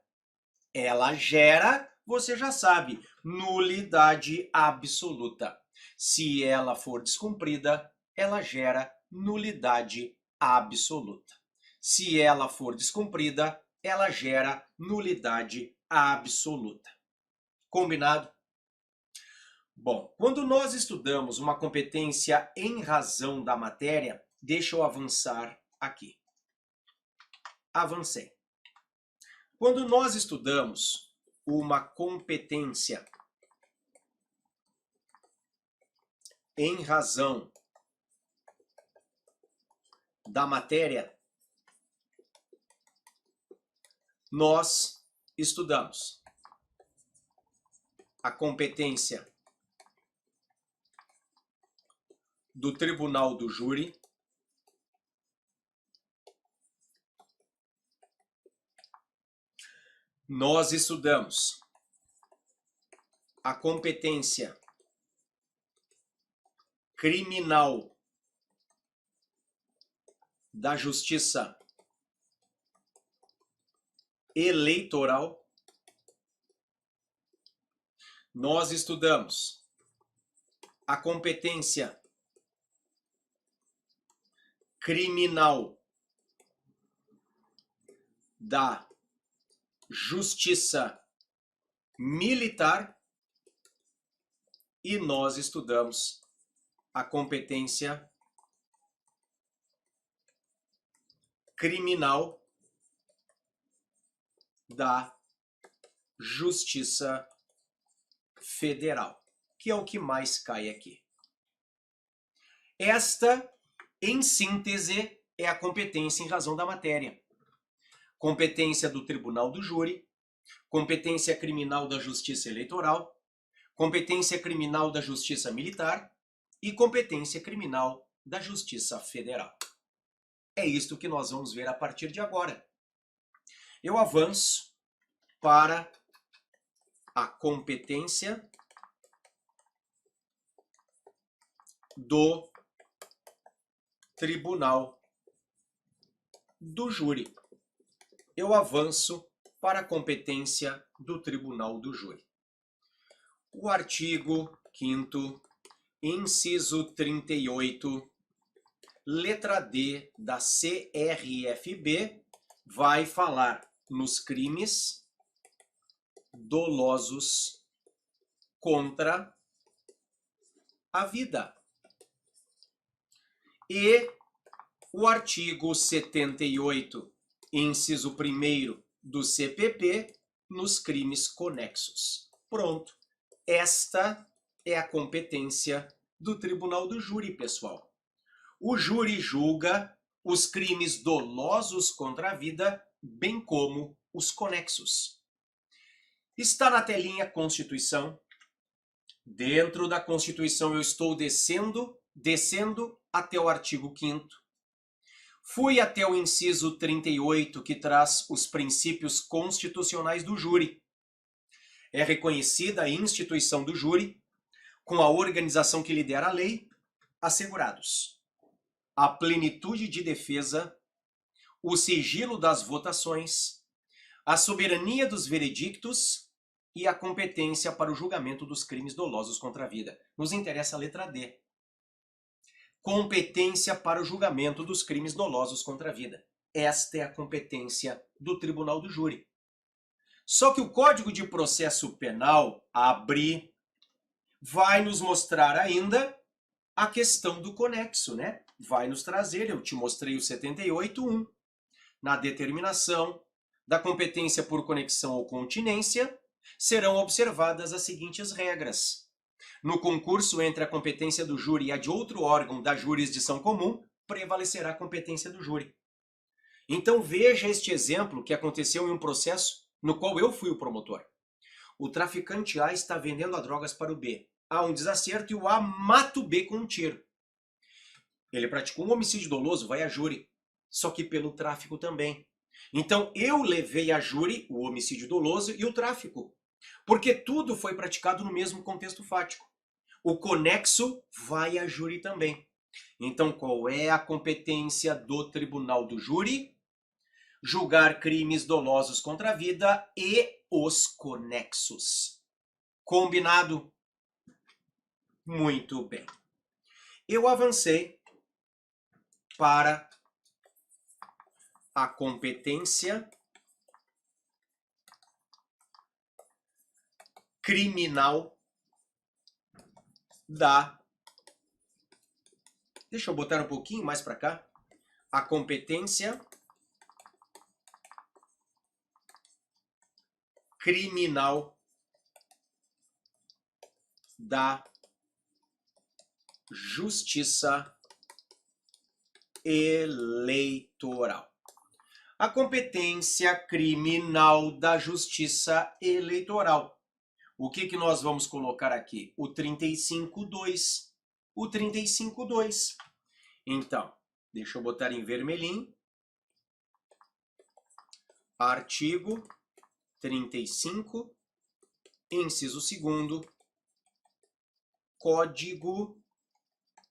C: ela gera, você já sabe, nulidade absoluta. Se ela for descumprida, ela gera nulidade absoluta. Se ela for descumprida, ela gera nulidade absoluta. Combinado? Bom, quando nós estudamos uma competência em razão da matéria, deixa eu avançar aqui. Avancei. Quando nós estudamos uma competência em razão da matéria, nós estudamos a competência do tribunal do júri, nós estudamos a competência criminal da justiça eleitoral, nós estudamos a competência criminal da justiça militar e nós estudamos a competência criminal da Justiça Federal, que é o que mais cai aqui. Esta, em síntese, é a competência em razão da matéria. Competência do Tribunal do Júri, competência criminal da Justiça Eleitoral, competência criminal da Justiça Militar e competência criminal da Justiça Federal. É isto que nós vamos ver a partir de agora. Eu avanço para a competência do Tribunal do Júri. Eu avanço para a competência do Tribunal do Júri. O artigo 5º, inciso 38, letra D da CRFB, vai falar nos crimes dolosos contra a vida. E o artigo 78, inciso 1º do CPP, nos crimes conexos. Pronto. Esta é a competência do Tribunal do Júri, pessoal. O júri julga os crimes dolosos contra a vida, bem como os conexos. Está na telinha Constituição. Dentro da Constituição eu estou descendo até o artigo 5º. Fui até o inciso 38, que traz os princípios constitucionais do júri. É reconhecida a instituição do júri, com a organização que lidera a lei, assegurados a plenitude de defesa, o sigilo das votações, a soberania dos veredictos e a competência para o julgamento dos crimes dolosos contra a vida. Nos interessa a letra D. Competência para o julgamento dos crimes dolosos contra a vida. Esta é a competência do Tribunal do Júri. Só que o Código de Processo Penal, ABRI, vai nos mostrar ainda a questão do conexo, né? Vai nos trazer, eu te mostrei o 78.1, na determinação da competência por conexão ou continência, serão observadas as seguintes regras. No concurso entre a competência do júri e a de outro órgão da jurisdição comum, prevalecerá a competência do júri. Então veja este exemplo que aconteceu em um processo no qual eu fui o promotor. O traficante A está vendendo as drogas para o B. Há um desacerto e o A mata o B com um tiro. Ele praticou um homicídio doloso, vai a júri. Só que pelo tráfico também. Então eu levei a júri o homicídio doloso e o tráfico. Porque tudo foi praticado no mesmo contexto fático. O conexo vai a júri também. Então qual é a competência do Tribunal do Júri? Julgar crimes dolosos contra a vida e os conexos. Combinado? Muito bem. Eu avancei para a competência criminal da... Deixa eu botar um pouquinho mais para cá. A competência criminal da Justiça Eleitoral. A competência criminal da Justiça Eleitoral. O que nós vamos colocar aqui? O 35.2. O 35.2. Então, deixa eu botar em vermelhinho. Artigo 35, inciso 2º, Código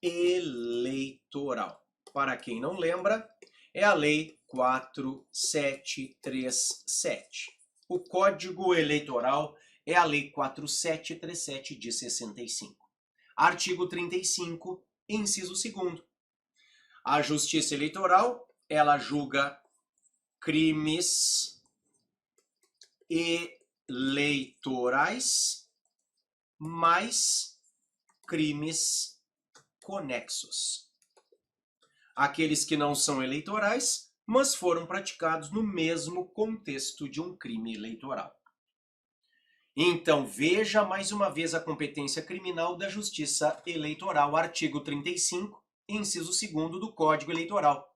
C: Eleitoral. Para quem não lembra, é a Lei 4737. O Código Eleitoral é a Lei 4737 de 65. Artigo 35, inciso 2º. A Justiça Eleitoral, ela julga crimes eleitorais mais crimes conexos. Aqueles que não são eleitorais, mas foram praticados no mesmo contexto de um crime eleitoral. Então, veja mais uma vez a competência criminal da Justiça Eleitoral, artigo 35, inciso 2º do Código Eleitoral.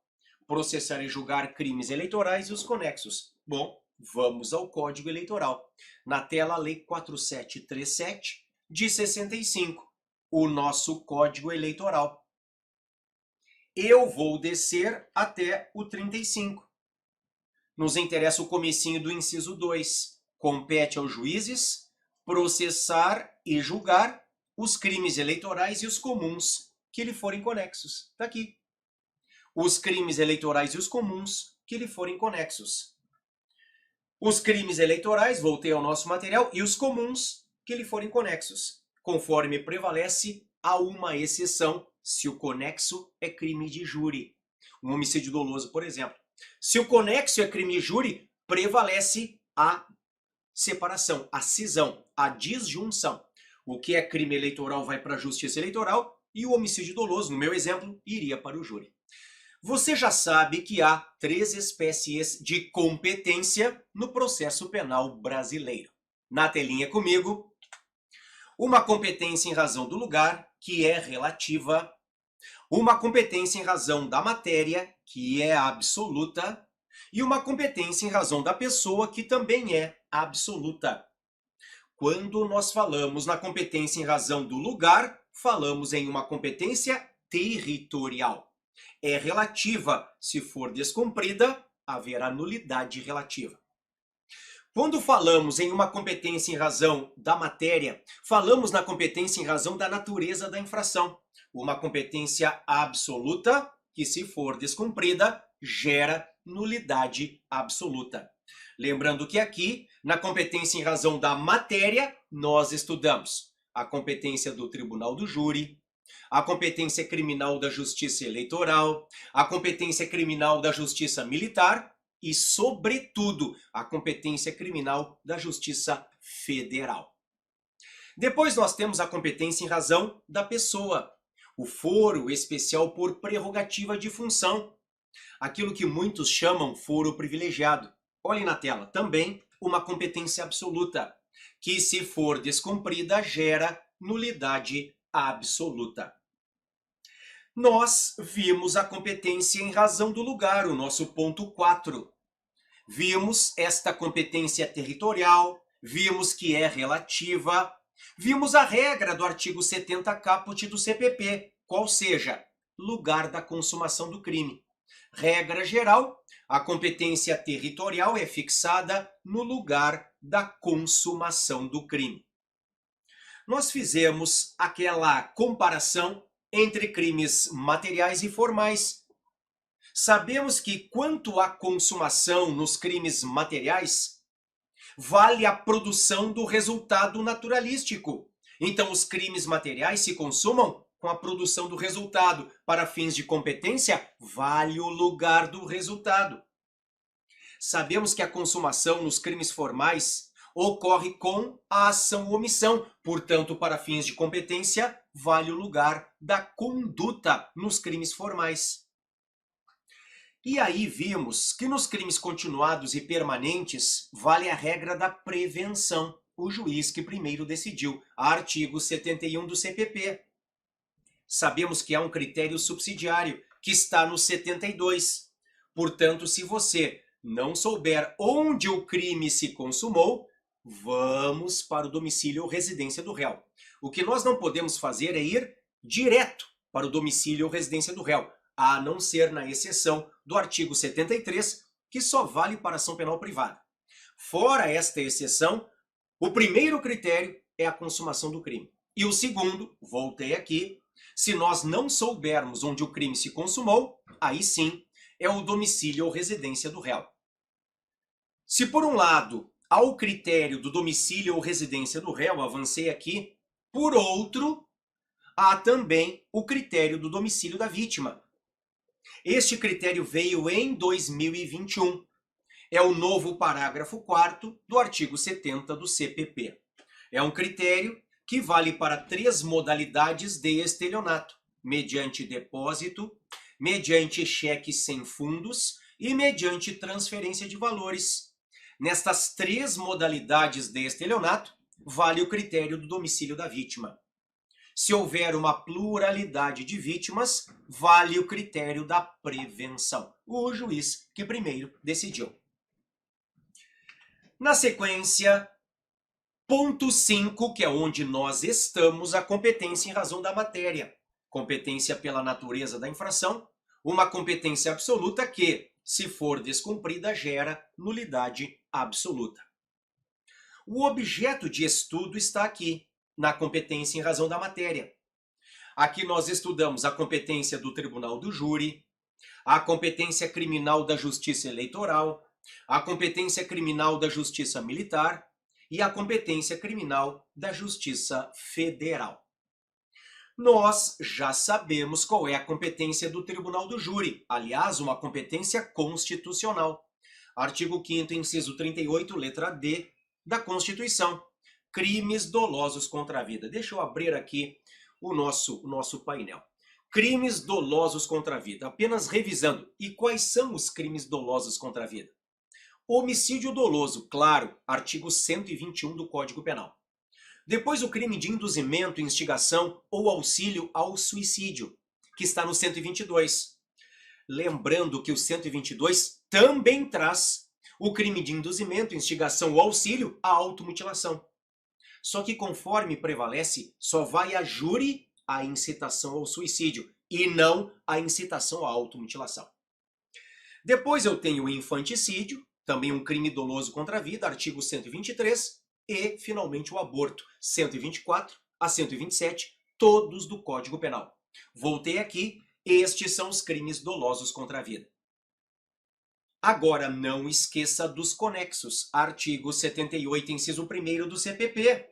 C: processar e julgar crimes eleitorais e os conexos. Bom, vamos ao Código Eleitoral. Na tela, a Lei 4737 de 65, o nosso Código Eleitoral. Eu vou descer até o 35. Nos interessa o comecinho do inciso 2. Compete aos juízes processar e julgar os crimes eleitorais e os comuns que lhe forem conexos. Está aqui. Os crimes eleitorais e os comuns que lhe forem conexos. Os crimes eleitorais, voltei ao nosso material, e os comuns que lhe forem conexos, conforme prevalece a uma exceção, se o conexo é crime de júri. Um homicídio doloso, por exemplo. Se o conexo é crime de júri, prevalece a separação, a cisão, a disjunção. O que é crime eleitoral vai para a justiça eleitoral e o homicídio doloso, no meu exemplo, iria para o júri. Você já sabe que há 3 espécies de competência no processo penal brasileiro. Na telinha comigo, uma competência em razão do lugar, que é relativa, uma competência em razão da matéria, que é absoluta, e uma competência em razão da pessoa, que também é absoluta. Quando nós falamos na competência em razão do lugar, falamos em uma competência territorial. É relativa. Se for descumprida, haverá nulidade relativa. Quando falamos em uma competência em razão da matéria, falamos na competência em razão da natureza da infração. Uma competência absoluta, que se for descumprida, gera nulidade absoluta. Lembrando que aqui, na competência em razão da matéria, nós estudamos a competência do tribunal do júri, a competência criminal da justiça eleitoral, a competência criminal da justiça militar e, sobretudo, a competência criminal da justiça federal. Depois nós temos a competência em razão da pessoa, o foro especial por prerrogativa de função, aquilo que muitos chamam foro privilegiado. Olhem na tela, também uma competência absoluta, que se for descumprida gera nulidade absoluta. Nós vimos a competência em razão do lugar, o nosso ponto 4. Vimos esta competência territorial, vimos que é relativa, vimos a regra do artigo 70 caput do CPP, qual seja, lugar da consumação do crime. Regra geral, a competência territorial é fixada no lugar da consumação do crime. Nós fizemos aquela comparação entre crimes materiais e formais. Sabemos que quanto à consumação nos crimes materiais, vale a produção do resultado naturalístico. Então, os crimes materiais se consumam com a produção do resultado. Para fins de competência, vale o lugar do resultado. Sabemos que a consumação nos crimes formais ocorre com a ação ou omissão. Portanto, para fins de competência, vale o lugar da conduta nos crimes formais. E aí vimos que nos crimes continuados e permanentes, vale a regra da prevenção. O juiz que primeiro decidiu, artigo 71 do CPP. Sabemos que há um critério subsidiário, que está no 72. Portanto, se você não souber onde o crime se consumou, vamos para o domicílio ou residência do réu. O que nós não podemos fazer é ir direto para o domicílio ou residência do réu, a não ser na exceção do artigo 73, que só vale para ação penal privada. Fora esta exceção, o primeiro critério é a consumação do crime. E o segundo, voltei aqui, se nós não soubermos onde o crime se consumou, aí sim é o domicílio ou residência do réu. Se por um lado há o critério do domicílio ou residência do réu, avancei aqui, por outro, há também o critério do domicílio da vítima. Este critério veio em 2021. É o novo parágrafo 4º do artigo 70 do CPP. É um critério que vale para 3 modalidades de estelionato: mediante depósito, mediante cheque sem fundos e mediante transferência de valores. Nestas 3 modalidades de estelionato, vale o critério do domicílio da vítima. Se houver uma pluralidade de vítimas, vale o critério da prevenção. O juiz que primeiro decidiu. Na sequência, ponto 5, que é onde nós estamos, a competência em razão da matéria. Competência pela natureza da infração, uma competência absoluta que, se for descumprida, gera nulidade absoluta. O objeto de estudo está aqui, na competência em razão da matéria. Aqui nós estudamos a competência do Tribunal do Júri, a competência criminal da Justiça Eleitoral, a competência criminal da Justiça Militar e a competência criminal da Justiça Federal. Nós já sabemos qual é a competência do Tribunal do Júri, aliás, uma competência constitucional. Artigo 5º, inciso 38, letra D da Constituição. Crimes dolosos contra a vida. Deixa eu abrir aqui o nosso painel. Crimes dolosos contra a vida. Apenas revisando. E quais são os crimes dolosos contra a vida? Homicídio doloso, claro, artigo 121 do Código Penal. Depois o crime de induzimento, instigação ou auxílio ao suicídio, que está no 122. Lembrando que o 122 também traz o crime de induzimento, instigação ou auxílio à automutilação. Só que conforme prevalece, só vai a júri a incitação ao suicídio e não a incitação à automutilação. Depois eu tenho o infanticídio, também um crime doloso contra a vida, artigo 123, e, finalmente, o aborto, 124 a 127, todos do Código Penal. Voltei aqui, estes são os crimes dolosos contra a vida. Agora, não esqueça dos conexos, artigo 78, inciso 1º do CPP.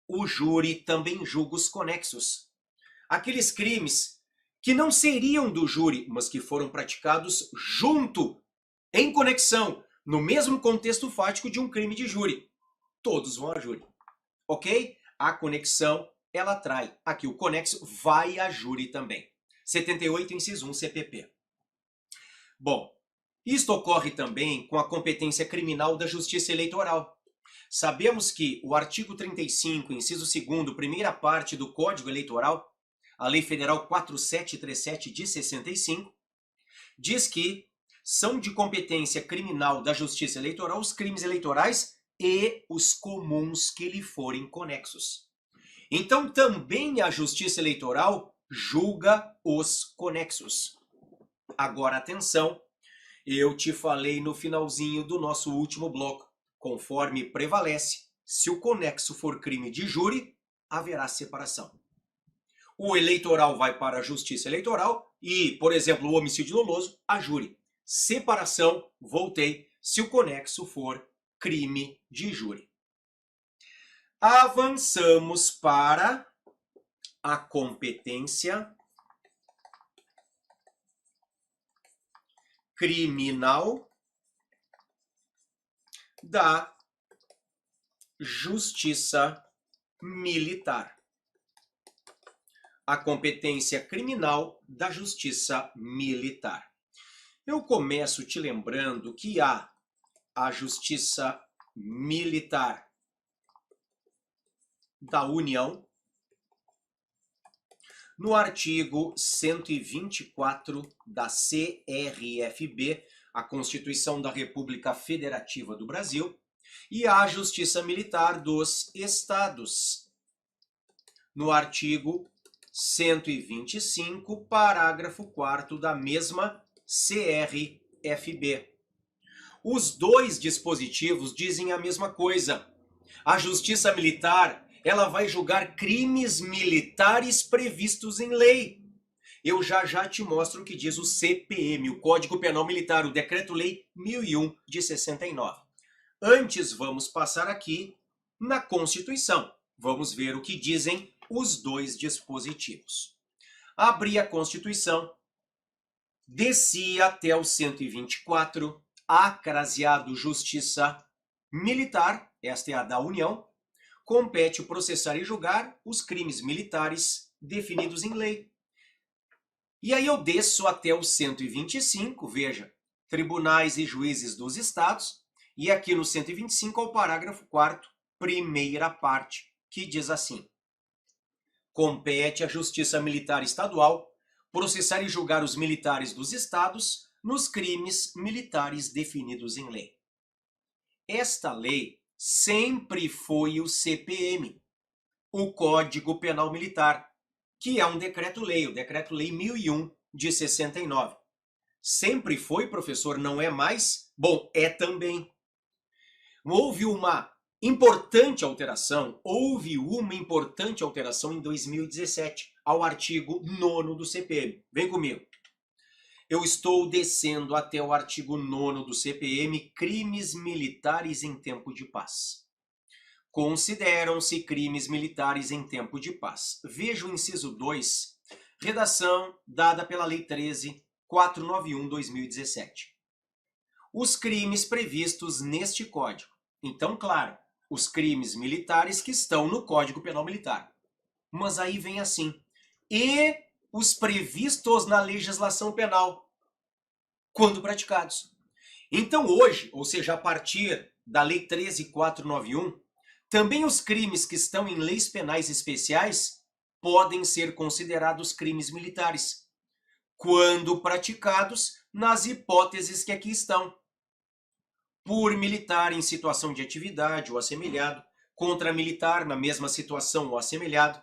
C: O júri também julga os conexos. Aqueles crimes que não seriam do júri, mas que foram praticados junto, em conexão, no mesmo contexto fático de um crime de júri. Todos vão a júri. Ok? A conexão, ela atrai. Aqui o conexo vai a júri também. 78, inciso 1, CPP. Bom, isto ocorre também com a competência criminal da Justiça Eleitoral. Sabemos que o artigo 35, inciso 2º, primeira parte do Código Eleitoral, a Lei Federal 4737 de 65, diz que são de competência criminal da Justiça Eleitoral os crimes eleitorais e os comuns que lhe forem conexos. Então, também a Justiça Eleitoral julga os conexos. Agora, atenção, eu te falei no finalzinho do nosso último bloco. Conforme prevalece, se o conexo for crime de júri, haverá separação. O eleitoral vai para a Justiça Eleitoral e, por exemplo, o homicídio doloso, a júri. Separação, voltei, se o conexo for crime de júri. Avançamos para a competência criminal da Justiça Militar. A competência criminal da Justiça Militar. Eu começo te lembrando que há a Justiça Militar da União, no artigo 124 da CRFB, a Constituição da República Federativa do Brasil, e a Justiça Militar dos Estados, no artigo 125, parágrafo 4º da mesma CRFB. Os dois dispositivos dizem a mesma coisa. A Justiça Militar, ela vai julgar crimes militares previstos em lei. Eu já te mostro o que diz o CPM, o Código Penal Militar, o Decreto-Lei 1001 de 69. Antes, vamos passar aqui na Constituição. Vamos ver o que dizem os dois dispositivos. Abri a Constituição, desci até o 124, acraseado Justiça Militar, esta é a da União, compete processar e julgar os crimes militares definidos em lei. E aí eu desço até o 125, veja, tribunais e juízes dos estados, e aqui no 125 ao parágrafo 4º, primeira parte, que diz assim: compete à Justiça Militar Estadual processar e julgar os militares dos estados nos crimes militares definidos em lei. Esta lei sempre foi o CPM, o Código Penal Militar, que é um decreto-lei, o Decreto-Lei 1001 de 69. Sempre foi, professor, não é mais? Bom, é também. Houve uma importante alteração em 2017 ao artigo 9º do CPM. Vem comigo. Eu estou descendo até o artigo 9º do CPM, crimes militares em tempo de paz. Consideram-se crimes militares em tempo de paz. Veja o inciso 2, redação dada pela Lei 13.491/2017. Os crimes previstos neste Código. Então, claro, os crimes militares que estão no Código Penal Militar. Mas aí vem assim, e os previstos na legislação penal, quando praticados. Então hoje, ou seja, a partir da Lei 13.491, também os crimes que estão em leis penais especiais podem ser considerados crimes militares, quando praticados nas hipóteses que aqui estão. Por militar em situação de atividade ou assemelhado, contra militar na mesma situação ou assemelhado,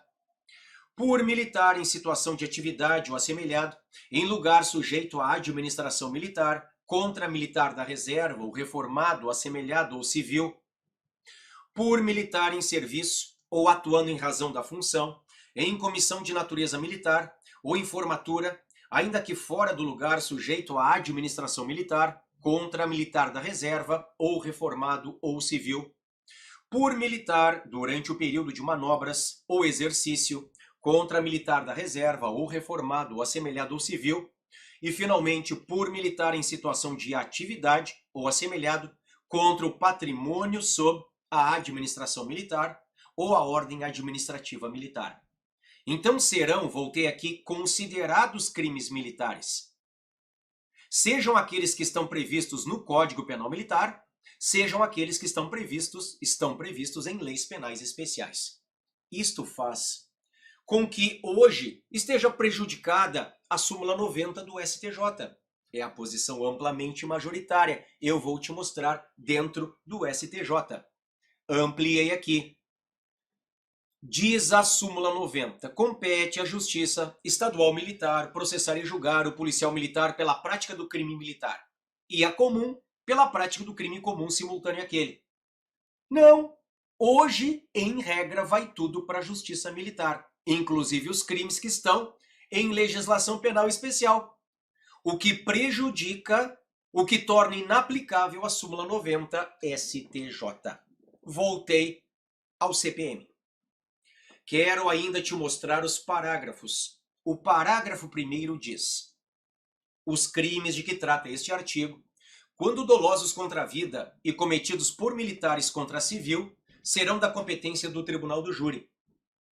C: por militar em situação de atividade ou assemelhado, em lugar sujeito à administração militar, contra militar da reserva, ou reformado, assemelhado ou civil, por militar em serviço ou atuando em razão da função, em comissão de natureza militar ou em formatura, ainda que fora do lugar sujeito à administração militar, contra militar da reserva, ou reformado ou civil, por militar durante o período de manobras ou exercício, contra militar da reserva, ou reformado ou assemelhado ou civil, e finalmente por militar em situação de atividade ou assemelhado contra o patrimônio sob a administração militar ou a ordem administrativa militar. Então serão, voltei aqui, considerados crimes militares. Sejam aqueles que estão previstos no Código Penal Militar, sejam aqueles que estão previstos em leis penais especiais. Isto faz com que hoje esteja prejudicada a súmula 90 do STJ. É a posição amplamente majoritária. Eu vou te mostrar dentro do STJ. Ampliei aqui. Diz a súmula 90, compete à Justiça Estadual Militar processar e julgar o policial militar pela prática do crime militar e a comum pela prática do crime comum simultâneo àquele. Não, hoje, em regra, vai tudo para a Justiça Militar, inclusive os crimes que estão em legislação penal especial, o que prejudica, o que torna inaplicável a súmula 90 STJ. Voltei ao CPM. Quero ainda te mostrar os parágrafos. O parágrafo 1º diz: os crimes de que trata este artigo, quando dolosos contra a vida e cometidos por militares contra civil, serão da competência do tribunal do júri.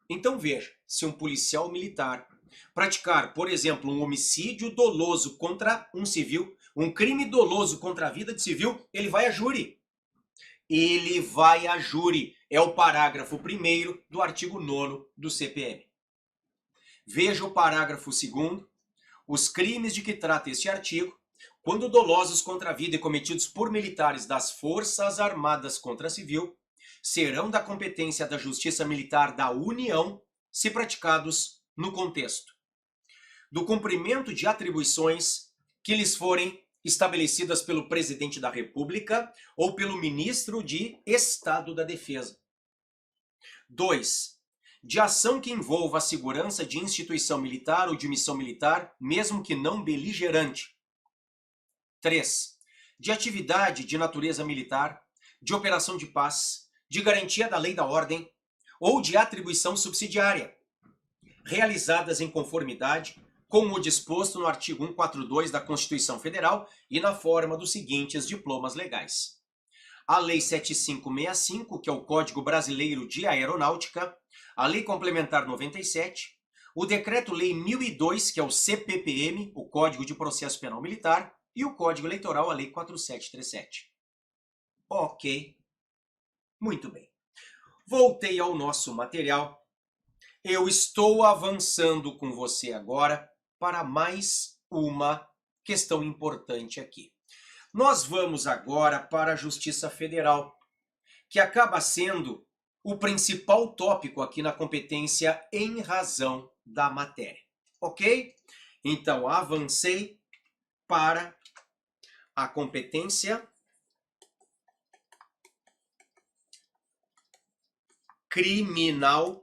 C: Então veja, se um policial militar praticar, por exemplo, um homicídio doloso contra um civil, um crime doloso contra a vida de civil, ele vai a júri. Ele vai a júri. É o parágrafo 1º do artigo 9º do CPM. Veja o parágrafo 2º. Os crimes de que trata este artigo, quando dolosos contra a vida e cometidos por militares das Forças Armadas contra civil, serão da competência da Justiça Militar da União, se praticados no contexto do cumprimento de atribuições que lhes forem estabelecidas pelo Presidente da República ou pelo Ministro de Estado da Defesa. 2. De ação que envolva a segurança de instituição militar ou de missão militar, mesmo que não beligerante. 3. De atividade de natureza militar, de operação de paz, de garantia da lei e da ordem ou de atribuição subsidiária, realizadas em conformidade com o disposto no artigo 142 da Constituição Federal e na forma dos seguintes diplomas legais: a Lei 7565, que é o Código Brasileiro de Aeronáutica, a Lei Complementar 97, o Decreto-Lei 1002, que é o CPPM, o Código de Processo Penal Militar, e o Código Eleitoral, a Lei 4737. Ok. Muito bem. Voltei ao nosso material. eu estou avançando com você agora para mais uma questão importante aqui. Nós vamos agora para a Justiça Federal, que acaba sendo o principal tópico aqui na competência em razão da matéria. Ok? Então, avancei para a competência criminal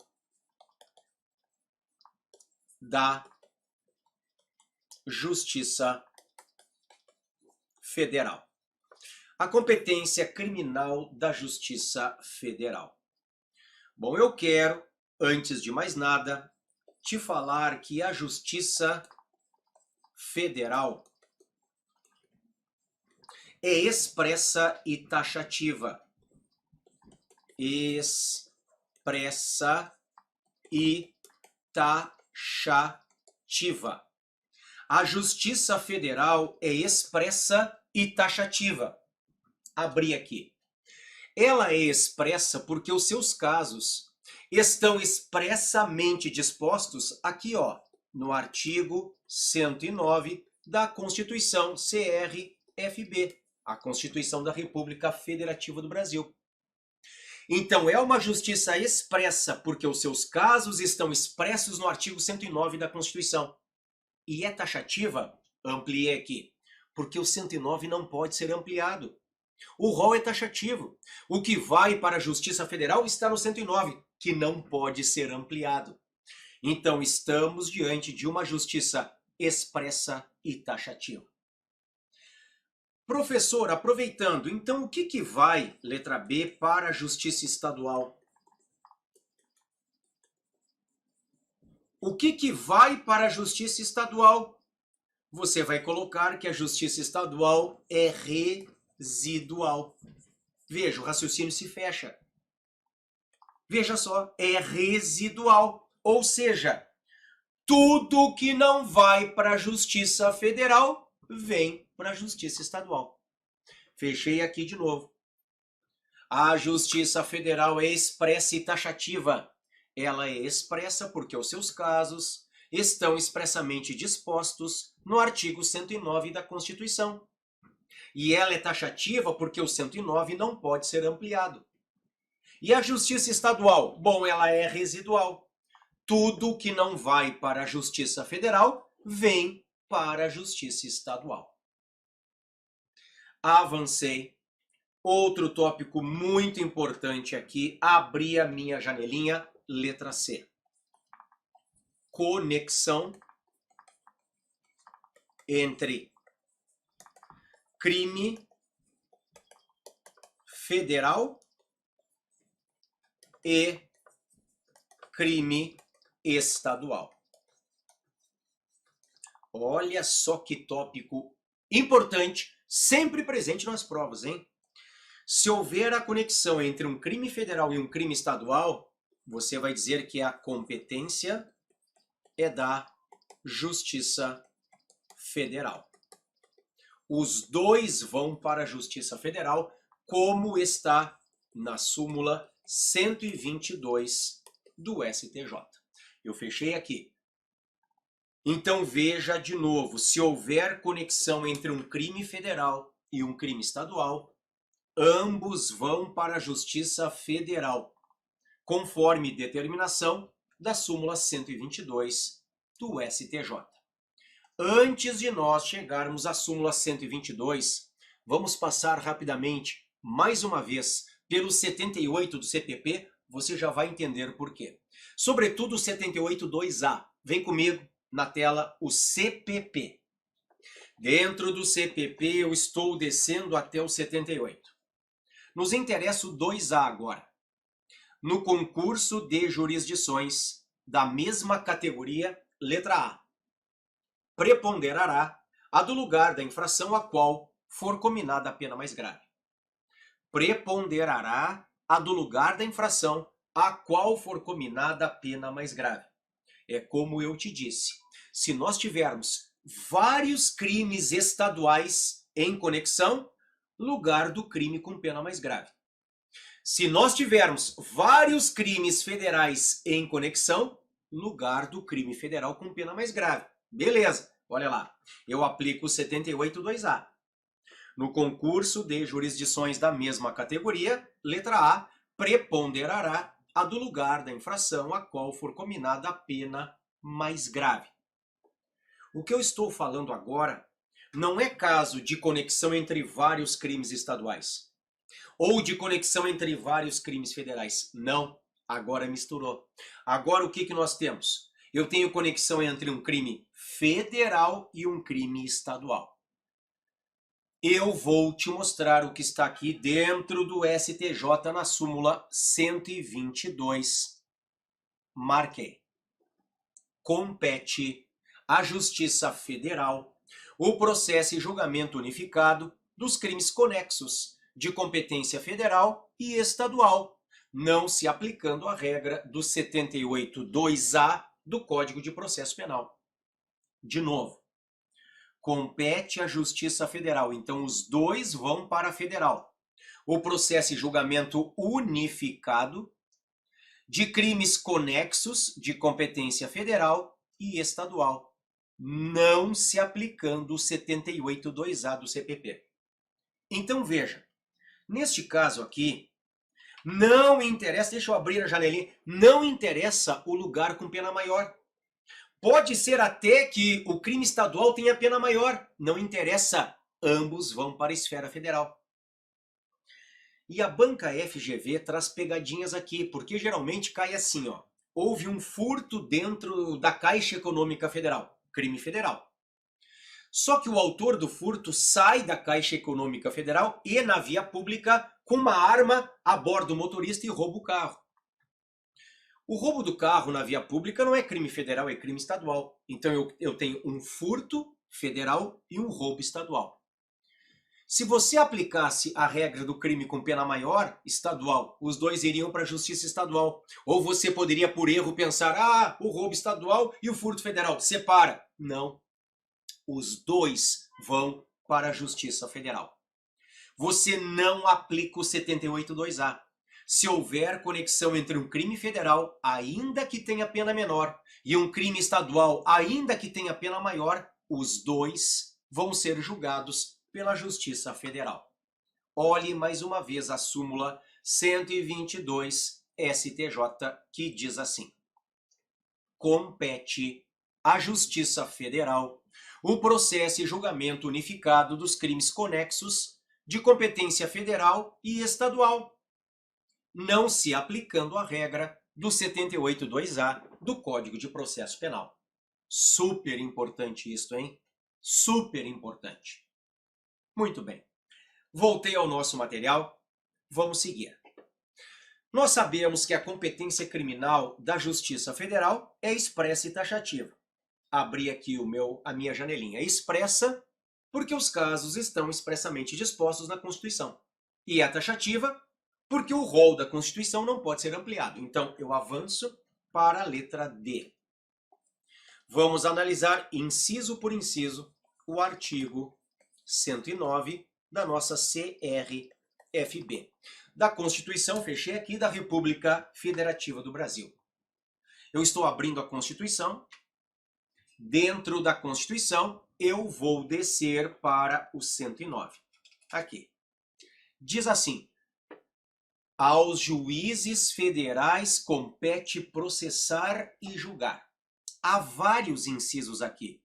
C: da Justiça Federal. A competência criminal da Justiça Federal. Bom, eu quero, antes de mais nada, te falar que a Justiça Federal é expressa e taxativa. Expressa e taxativa. A Justiça Federal é expressa e taxativa. Abri aqui. Ela é expressa porque os seus casos estão expressamente dispostos aqui, ó, no artigo 109 da Constituição CRFB, a Constituição da República Federativa do Brasil. Então, é uma justiça expressa porque os seus casos estão expressos no artigo 109 da Constituição. E é taxativa, ampliei aqui, porque o 109 não pode ser ampliado. O rol é taxativo. O que vai para a Justiça Federal está no 109, que não pode ser ampliado. Então, estamos diante de uma justiça expressa e taxativa. Professor, aproveitando, então o que vai, letra B, para a Justiça Estadual? O que vai para a Justiça Estadual? Você vai colocar que a Justiça Estadual é residual. Veja, o raciocínio se fecha. Veja só, é residual. Ou seja, tudo que não vai para a Justiça Federal vem para a Justiça Estadual. Fechei aqui de novo. A Justiça Federal é expressa e taxativa. Ela é expressa porque os seus casos estão expressamente dispostos no artigo 109 da Constituição. E ela é taxativa porque o 109 não pode ser ampliado. E a Justiça Estadual? Bom, ela é residual. Tudo que não vai para a Justiça Federal vem para a Justiça Estadual. Avancei. Outro tópico muito importante aqui, abri a minha janelinha, letra C. Conexão entre crime federal e crime estadual. Olha só que tópico importante, sempre presente nas provas, hein? Se houver a conexão entre um crime federal e um crime estadual, você vai dizer que a competência é da Justiça Federal. Os dois vão para a Justiça Federal, como está na súmula 122 do STJ. Eu fechei aqui. Então veja de novo, se houver conexão entre um crime federal e um crime estadual, ambos vão para a Justiça Federal, conforme determinação da súmula 122 do STJ. Antes de nós chegarmos à súmula 122, vamos passar rapidamente, mais uma vez, pelo 78 do CPP, você já vai entender por quê. Sobretudo o 78.2a. Vem comigo na tela o CPP. Dentro do CPP eu estou descendo até o 78. Nos interessa o 2A agora. No concurso de jurisdições da mesma categoria, letra A, preponderará a do lugar da infração a qual for cominada a pena mais grave. Preponderará a do lugar da infração a qual for cominada a pena mais grave. É como eu te disse, se nós tivermos vários crimes estaduais em conexão, lugar do crime com pena mais grave. Se nós tivermos vários crimes federais em conexão, lugar do crime federal com pena mais grave. Beleza, olha lá. Eu aplico o 78.2a. No concurso de jurisdições da mesma categoria, letra A, preponderará a do lugar da infração a qual for combinada a pena mais grave. O que eu estou falando agora não é caso de conexão entre vários crimes estaduais ou de conexão entre vários crimes federais. Não, agora misturou. Agora o que nós temos? Eu tenho conexão entre um crime federal e um crime estadual. Eu vou te mostrar o que está aqui dentro do STJ na súmula 122. Marquei. Compete à Justiça Federal o processo e julgamento unificado dos crimes conexos de competência federal e estadual, não se aplicando a regra do 78.2a do Código de Processo Penal. De novo. Compete à Justiça Federal. Então, os dois vão para a federal. O processo e julgamento unificado de crimes conexos de competência federal e estadual, não se aplicando o 78.2a do CPP. Então, veja, neste caso aqui, não interessa, deixa eu abrir a janelinha, não interessa o lugar com pena maior. Pode ser até que o crime estadual tenha pena maior. Não interessa, ambos vão para a esfera federal. E a banca FGV traz pegadinhas aqui, porque geralmente cai assim, ó. Houve um furto dentro da Caixa Econômica Federal, crime federal. Só que o autor do furto sai da Caixa Econômica Federal e na via pública com uma arma a bordo do motorista e rouba o carro. O roubo do carro na via pública não é crime federal, é crime estadual. Então eu tenho um furto federal e um roubo estadual. Se você aplicasse a regra do crime com pena maior, estadual, os dois iriam para a justiça estadual. Ou você poderia, por erro, pensar, o roubo estadual e o furto federal, separa. Não. Os dois vão para a justiça federal. Você não aplica o 78.2a. Se houver conexão entre um crime federal, ainda que tenha pena menor, e um crime estadual, ainda que tenha pena maior, os dois vão ser julgados pela Justiça Federal. Olhe mais uma vez a súmula 122 STJ, que diz assim: compete à Justiça Federal o processo e julgamento unificado dos crimes conexos de competência federal e estadual, não se aplicando a regra do 78.2a do Código de Processo Penal. Super importante isso, hein? Super importante. Muito bem. Voltei ao nosso material. Vamos seguir. Nós sabemos que a competência criminal da Justiça Federal é expressa e taxativa. Abri aqui a minha janelinha. É expressa porque os casos estão expressamente dispostos na Constituição. E é taxativa porque o rol da Constituição não pode ser ampliado. Então, eu avanço para a letra D. Vamos analisar, inciso por inciso, o artigo 109 da nossa CRFB. Da Constituição, fechei aqui, da República Federativa do Brasil. Eu estou abrindo a Constituição. Dentro da Constituição, eu vou descer para o 109. Aqui. Diz assim: aos juízes federais compete processar e julgar. Há vários incisos aqui,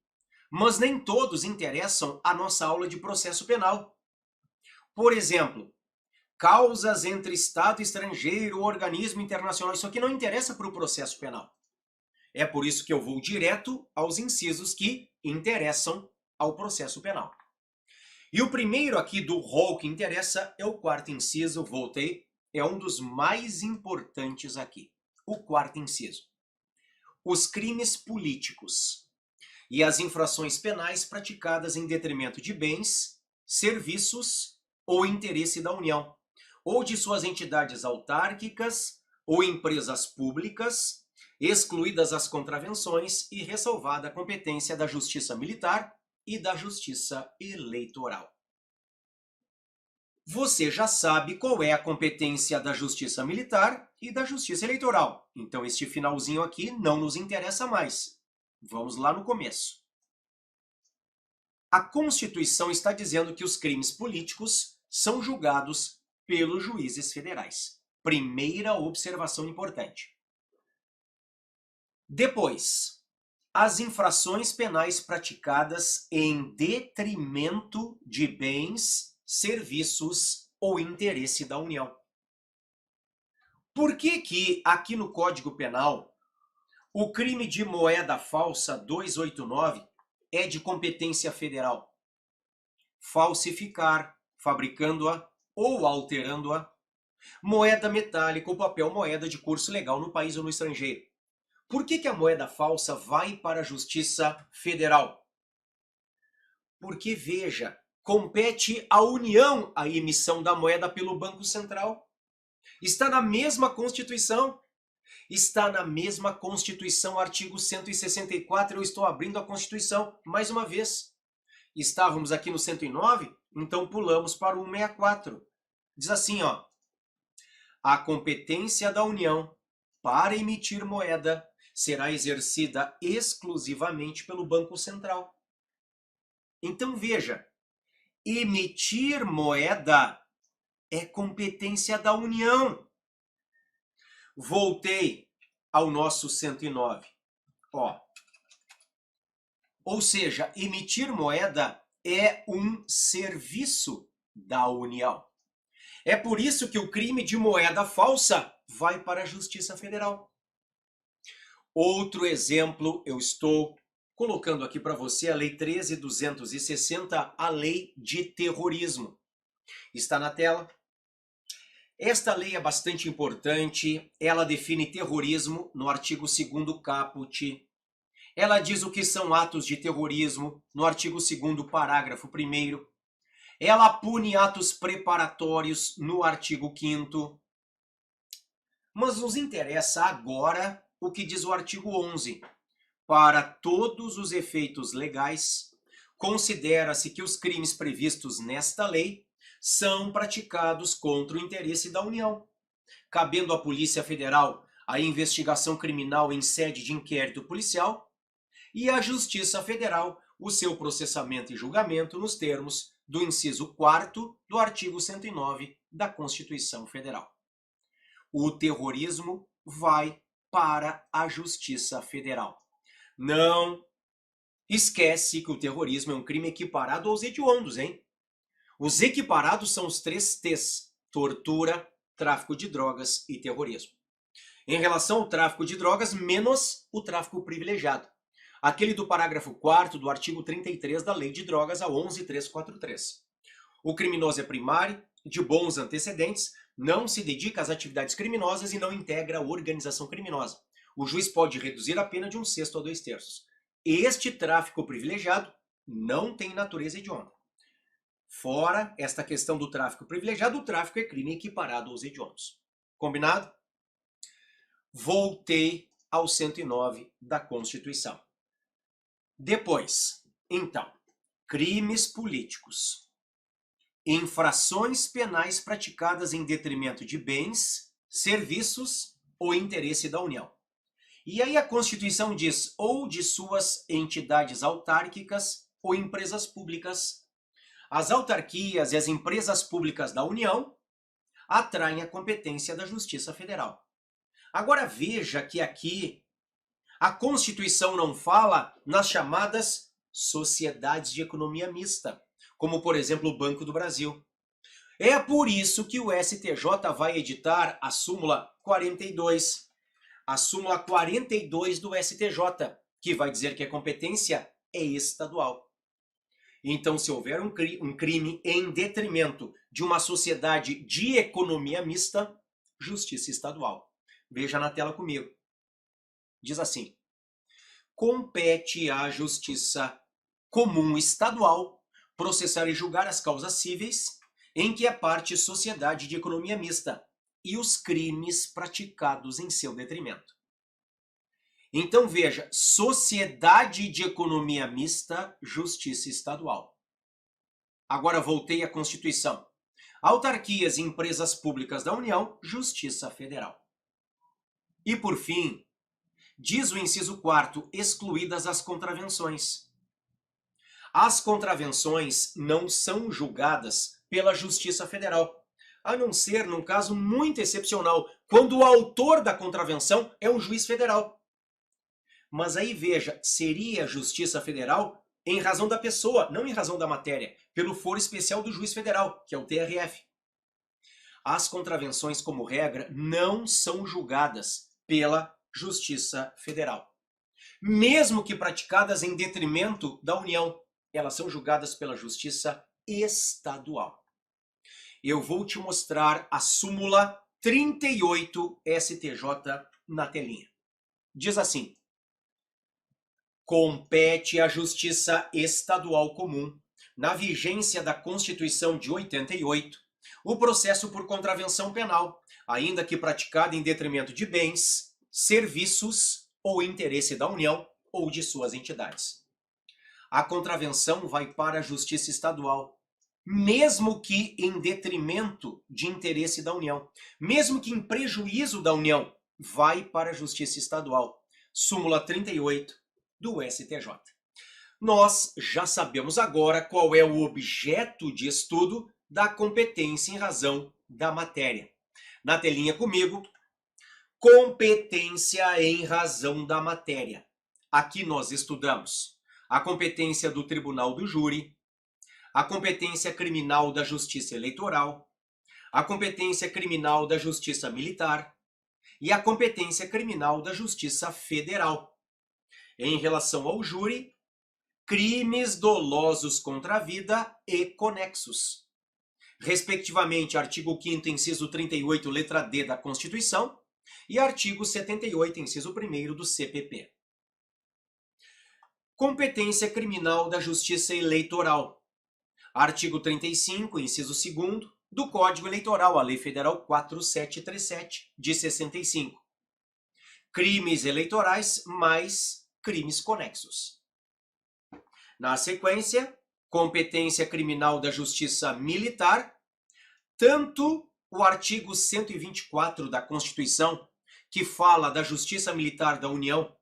C: mas nem todos interessam à nossa aula de processo penal. Por exemplo, causas entre Estado estrangeiro, organismo internacional. Isso aqui não interessa para o processo penal. É por isso que eu vou direto aos incisos que interessam ao processo penal. E o primeiro aqui do rol que interessa é o quarto inciso, voltei. É um dos mais importantes aqui. O quarto inciso. Os crimes políticos e as infrações penais praticadas em detrimento de bens, serviços ou interesse da União, ou de suas entidades autárquicas ou empresas públicas, excluídas as contravenções e ressalvada a competência da Justiça Militar e da Justiça Eleitoral. Você já sabe qual é a competência da Justiça Militar e da Justiça Eleitoral. Então, este finalzinho aqui não nos interessa mais. Vamos lá no começo. A Constituição está dizendo que os crimes políticos são julgados pelos juízes federais. Primeira observação importante. Depois, as infrações penais praticadas em detrimento de bens, serviços ou interesse da União. Por que aqui no Código Penal o crime de moeda falsa 289 é de competência federal? Falsificar, fabricando-a ou alterando-a, moeda metálica ou papel moeda de curso legal no país ou no estrangeiro. Por que a moeda falsa vai para a Justiça Federal? Porque, veja, compete à União a emissão da moeda pelo Banco Central. Está na mesma Constituição. Está na mesma Constituição, artigo 164. Eu estou abrindo a Constituição mais uma vez. Estávamos aqui no 109, então pulamos para o 164. Diz assim, ó: a competência da União para emitir moeda será exercida exclusivamente pelo Banco Central. Então veja, emitir moeda é competência da União. Voltei ao nosso 109. Ó. Ou seja, emitir moeda é um serviço da União. É por isso que o crime de moeda falsa vai para a Justiça Federal. Outro exemplo, eu estou colocando aqui para você a Lei 13.260, a Lei de Terrorismo. Está na tela. Esta lei é bastante importante. Ela define terrorismo no artigo 2º caput. Ela diz o que são atos de terrorismo no artigo 2º parágrafo 1º. Ela pune atos preparatórios no artigo 5º. Mas nos interessa agora o que diz o artigo 11. Para todos os efeitos legais, considera-se que os crimes previstos nesta lei são praticados contra o interesse da União, cabendo à Polícia Federal a investigação criminal em sede de inquérito policial e à Justiça Federal o seu processamento e julgamento nos termos do inciso 4º do artigo 109 da Constituição Federal. O terrorismo vai para a Justiça Federal. Não esquece que o terrorismo é um crime equiparado aos hediondos, hein? Os equiparados são os 3 T's: tortura, tráfico de drogas e terrorismo. Em relação ao tráfico de drogas, menos o tráfico privilegiado. Aquele do parágrafo 4º do artigo 33 da Lei de Drogas, a 11.343. O criminoso é primário, de bons antecedentes, não se dedica às atividades criminosas e não integra a organização criminosa. O juiz pode reduzir a pena de 1/6 a 2/3. Este tráfico privilegiado não tem natureza hedionda. Fora esta questão do tráfico privilegiado, o tráfico é crime equiparado aos hediondos. Combinado? Voltei ao 109 da Constituição. Depois, então, crimes políticos. Infrações penais praticadas em detrimento de bens, serviços ou interesse da União. E aí a Constituição diz, ou de suas entidades autárquicas ou empresas públicas. As autarquias e as empresas públicas da União atraem a competência da Justiça Federal. Agora veja que aqui a Constituição não fala nas chamadas sociedades de economia mista, como por exemplo o Banco do Brasil. É por isso que o STJ vai editar a súmula 42. A súmula 42 do STJ, que vai dizer que a competência é estadual. Então, se houver um crime em detrimento de uma sociedade de economia mista, justiça estadual. Veja na tela comigo. Diz assim: compete à Justiça Comum Estadual processar e julgar as causas cíveis em que é parte sociedade de economia mista e os crimes praticados em seu detrimento. Então veja, sociedade de economia mista, justiça estadual. Agora voltei à Constituição. autarquias e empresas públicas da União, Justiça Federal. E por fim, diz o inciso 4º, excluídas as contravenções. As contravenções não são julgadas pela Justiça Federal, a não ser num caso muito excepcional, quando o autor da contravenção é um juiz federal. Mas aí veja, seria a Justiça Federal em razão da pessoa, não em razão da matéria, pelo foro especial do juiz federal, que é o TRF. As contravenções, como regra, não são julgadas pela Justiça Federal. Mesmo que praticadas em detrimento da União, elas são julgadas pela Justiça Estadual. Eu vou te mostrar a súmula 38 STJ na telinha. Diz assim: compete à Justiça Estadual Comum, na vigência da Constituição de 88, o processo por contravenção penal, ainda que praticado em detrimento de bens, serviços ou interesse da União ou de suas entidades. A contravenção vai para a Justiça Estadual, mesmo que em detrimento de interesse da União, mesmo que em prejuízo da União, vai para a Justiça Estadual. Súmula 38 do STJ. Nós já sabemos agora qual é o objeto de estudo da competência em razão da matéria. Na telinha comigo, competência em razão da matéria. Aqui nós estudamos a competência do Tribunal do Júri, a competência criminal da Justiça Eleitoral, a competência criminal da Justiça Militar e a competência criminal da Justiça Federal. Em relação ao júri, crimes dolosos contra a vida e conexos. Respectivamente, artigo 5º, inciso 38, letra D da Constituição e artigo 78, inciso 1º do CPP. Competência criminal da Justiça Eleitoral. Artigo 35, inciso 2º, do Código Eleitoral, a Lei Federal 4737, de 65. Crimes eleitorais mais crimes conexos. Na sequência, competência criminal da Justiça Militar, tanto o artigo 124 da Constituição, que fala da Justiça Militar da União,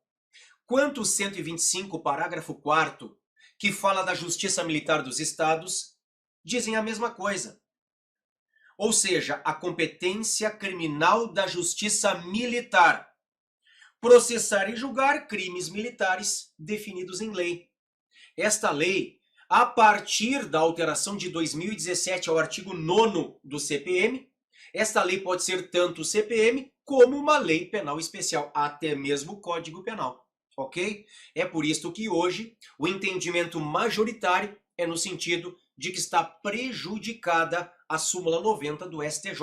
C: quanto o 125, parágrafo 4º, que fala da Justiça Militar dos Estados, dizem a mesma coisa. Ou seja, a competência criminal da Justiça Militar. Processar e julgar crimes militares definidos em lei. Esta lei, a partir da alteração de 2017 ao artigo 9º do CPM, esta lei pode ser tanto o CPM como uma lei penal especial, até mesmo o Código Penal. Ok? É por isso que hoje o entendimento majoritário é no sentido de que está prejudicada a súmula 90 do STJ,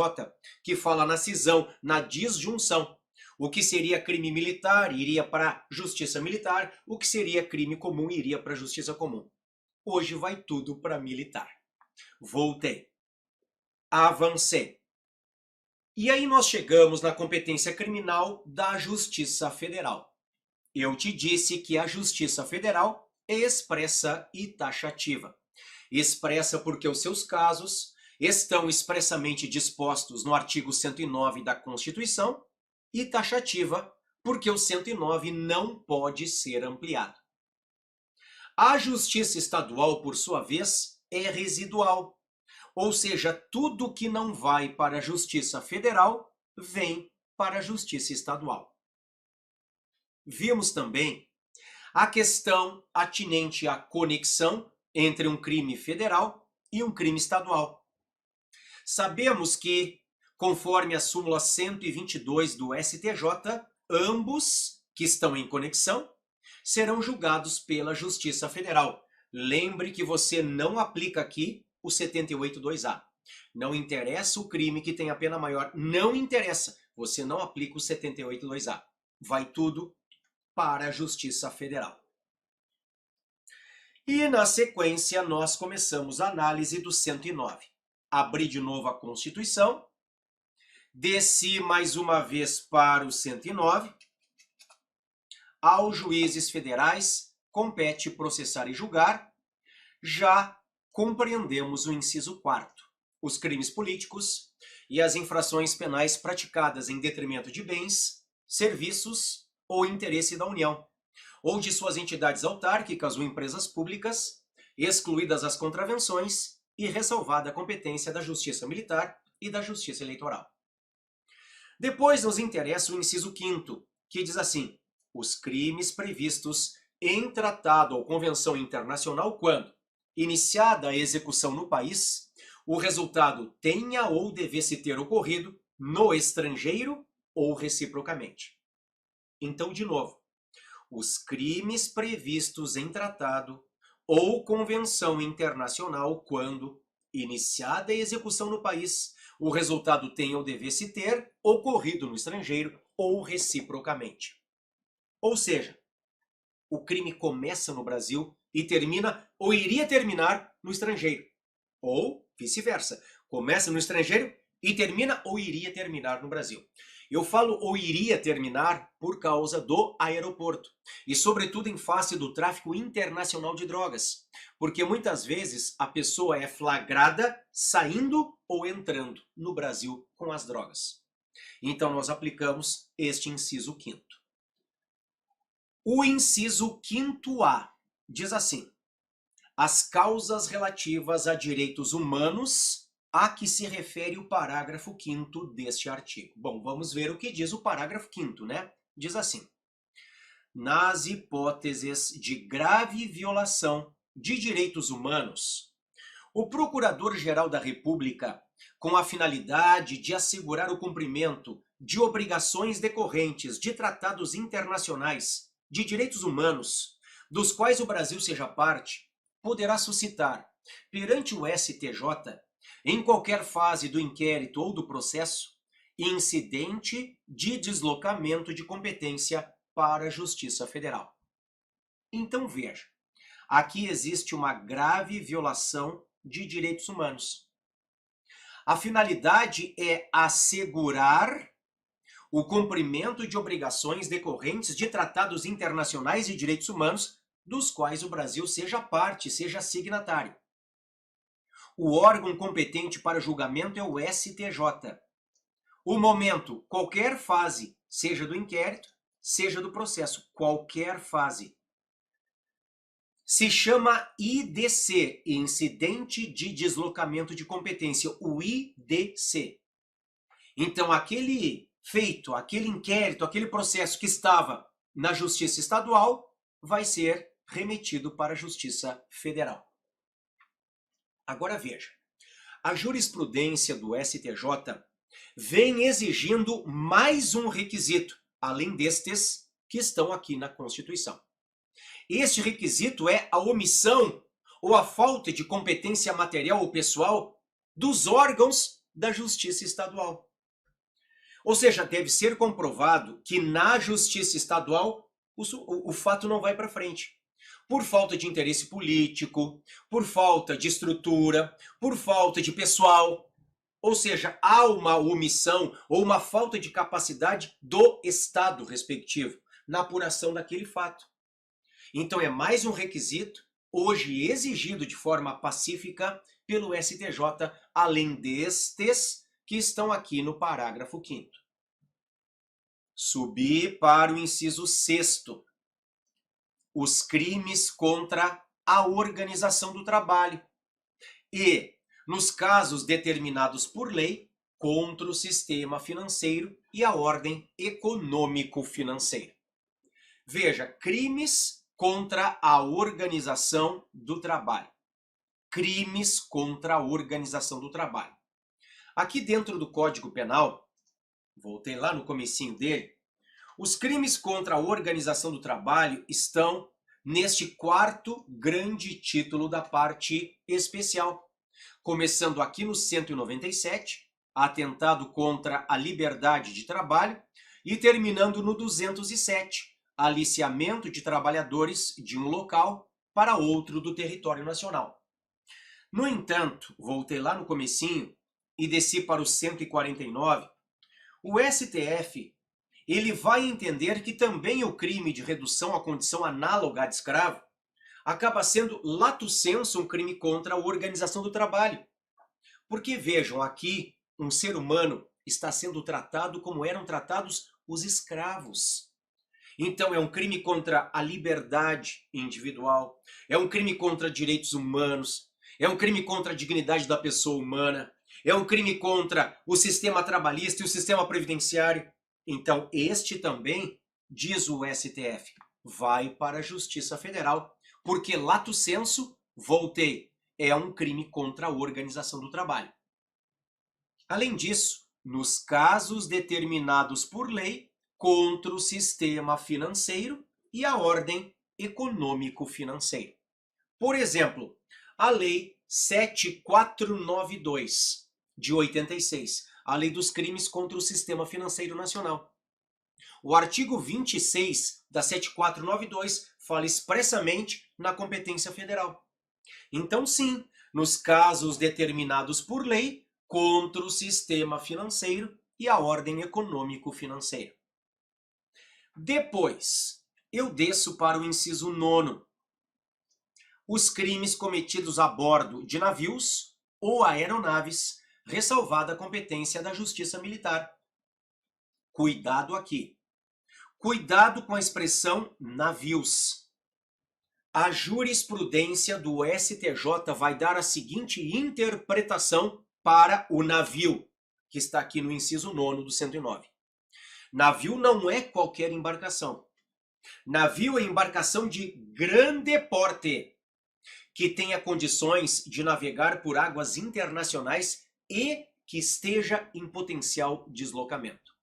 C: que fala na cisão, na disjunção. O que seria crime militar iria para a Justiça Militar, o que seria crime comum iria para a Justiça Comum. Hoje vai tudo para militar. Voltei. Avancei. E aí nós chegamos na competência criminal da Justiça Federal. Eu te disse que a Justiça Federal é expressa e taxativa. Expressa porque os seus casos estão expressamente dispostos no artigo 109 da Constituição e taxativa porque o 109 não pode ser ampliado. A Justiça Estadual, por sua vez, é residual, ou seja, tudo que não vai para a Justiça Federal vem para a Justiça Estadual. Vimos também a questão atinente à conexão entre um crime federal e um crime estadual. Sabemos que, conforme a súmula 122 do STJ, ambos que estão em conexão serão julgados pela Justiça Federal. Lembre que você não aplica aqui o 78.2A. Não interessa o crime que tem a pena maior, não interessa. Você não aplica o 78.2A. Vai tudo para a Justiça Federal. E na sequência nós começamos a análise do 109. Abri de novo a Constituição, desci mais uma vez para o 109. Aos juízes federais compete processar e julgar. Já compreendemos o inciso 4º. os crimes políticos e as infrações penais praticadas em detrimento de bens, serviços ou interesse da União, ou de suas entidades autárquicas ou empresas públicas, excluídas as contravenções e ressalvada a competência da Justiça Militar e da Justiça Eleitoral. Depois nos interessa o inciso 5º, que diz assim: os crimes previstos em tratado ou convenção internacional quando, iniciada a execução no país, o resultado tenha ou devesse ter ocorrido no estrangeiro ou reciprocamente. Então, de novo, os crimes previstos em tratado ou convenção internacional quando, iniciada a execução no país, o resultado tenha ou devesse ter ocorrido no estrangeiro ou reciprocamente. Ou seja, o crime começa no Brasil e termina ou iria terminar no estrangeiro. Ou vice-versa. Começa no estrangeiro e termina ou iria terminar no Brasil. Eu falo ou iria terminar por causa do aeroporto. E sobretudo em face do tráfico internacional de drogas. Porque muitas vezes a pessoa é flagrada saindo ou entrando no Brasil com as drogas. Então nós aplicamos este inciso 5º. O inciso 5º-A diz assim: as causas relativas a direitos humanos a que se refere o parágrafo 5º deste artigo. Bom, vamos ver o que diz o parágrafo 5º, né? Diz assim: nas hipóteses de grave violação de direitos humanos, o Procurador-Geral da República, com a finalidade de assegurar o cumprimento de obrigações decorrentes de tratados internacionais de direitos humanos, dos quais o Brasil seja parte, poderá suscitar, perante o STJ, em qualquer fase do inquérito ou do processo, incidente de deslocamento de competência para a Justiça Federal. Então veja, aqui existe uma grave violação de direitos humanos. A finalidade é assegurar o cumprimento de obrigações decorrentes de tratados internacionais de direitos humanos, dos quais o Brasil seja parte, seja signatário. O órgão competente para julgamento é o STJ. O momento, qualquer fase, seja do inquérito, seja do processo, qualquer fase. Se chama IDC, Incidente de Deslocamento de Competência, o IDC. Então, aquele feito, aquele inquérito, aquele processo que estava na Justiça Estadual, vai ser remetido para a Justiça Federal. Agora veja, a jurisprudência do STJ vem exigindo mais um requisito, além destes que estão aqui na Constituição. Este requisito é a omissão ou a falta de competência material ou pessoal dos órgãos da Justiça Estadual. Ou seja, deve ser comprovado que na Justiça Estadual o fato não vai para frente. Por falta de interesse político, por falta de estrutura, por falta de pessoal. Ou seja, há uma omissão ou uma falta de capacidade do Estado respectivo na apuração daquele fato. Então é mais um requisito, hoje exigido de forma pacífica pelo STJ, além destes que estão aqui no parágrafo 5º. Subir para o inciso 6º. Os crimes contra a organização do trabalho. E, nos casos determinados por lei, contra o sistema financeiro e a ordem econômico-financeira. Veja, crimes contra a organização do trabalho. Crimes contra a organização do trabalho. Aqui dentro do Código Penal, voltei lá no comecinho dele, os crimes contra a organização do trabalho estão neste 4º grande título da parte especial. Começando aqui no 197, atentado contra a liberdade de trabalho, e terminando no 207, aliciamento de trabalhadores de um local para outro do território nacional. No entanto, voltei lá no comecinho e desci para o 149, o STF ele vai entender que também o crime de redução à condição análoga à de escravo acaba sendo lato sensu um crime contra a organização do trabalho, Porque vejam, aqui um ser humano está sendo tratado como eram tratados os escravos. Então é um crime contra a liberdade individual, é um crime contra direitos humanos, é um crime contra a dignidade da pessoa humana, é um crime contra o sistema trabalhista e o sistema previdenciário. Então este também, diz o STF, vai para a Justiça Federal, porque lato sensu, voltei, é um crime contra a organização do trabalho. Além disso, nos casos determinados por lei, contra o sistema financeiro e a ordem econômico-financeira. Por exemplo, a Lei 7492, de 86, a Lei dos Crimes contra o Sistema Financeiro Nacional. O artigo 26 da 7492 fala expressamente na competência federal. Então, sim, nos casos determinados por lei, contra o sistema financeiro e a ordem econômico-financeira. Depois, eu desço para o inciso 9. Os crimes cometidos a bordo de navios ou aeronaves, ressalvada a competência da Justiça Militar. Cuidado aqui. Cuidado com a expressão navios. A jurisprudência do STJ vai dar a seguinte interpretação para o navio, que está aqui no inciso 9 do 109. Navio não é qualquer embarcação. Navio é embarcação de grande porte, que tenha condições de navegar por águas internacionais e que esteja em potencial deslocamento.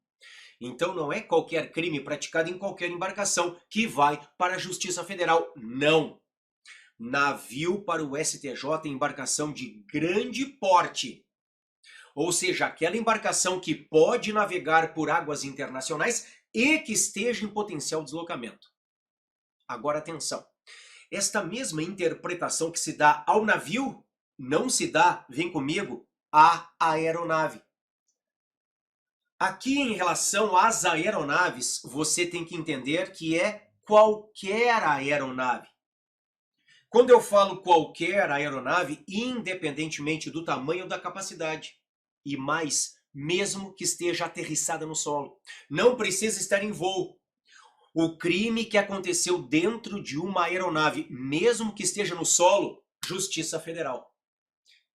C: Então não é qualquer crime praticado em qualquer embarcação que vai para a Justiça Federal. Não. Navio para o STJ é embarcação de grande porte. Ou seja, aquela embarcação que pode navegar por águas internacionais e que esteja em potencial deslocamento. Agora atenção, esta mesma interpretação que se dá ao navio, não se dá, vem comigo, à aeronave. Aqui em relação às aeronaves, você tem que entender que é qualquer aeronave. Quando eu falo qualquer aeronave, independentemente do tamanho ou da capacidade, e mais, mesmo que esteja aterrissada no solo. Não precisa estar em voo. O crime que aconteceu dentro de uma aeronave, mesmo que esteja no solo, Justiça Federal.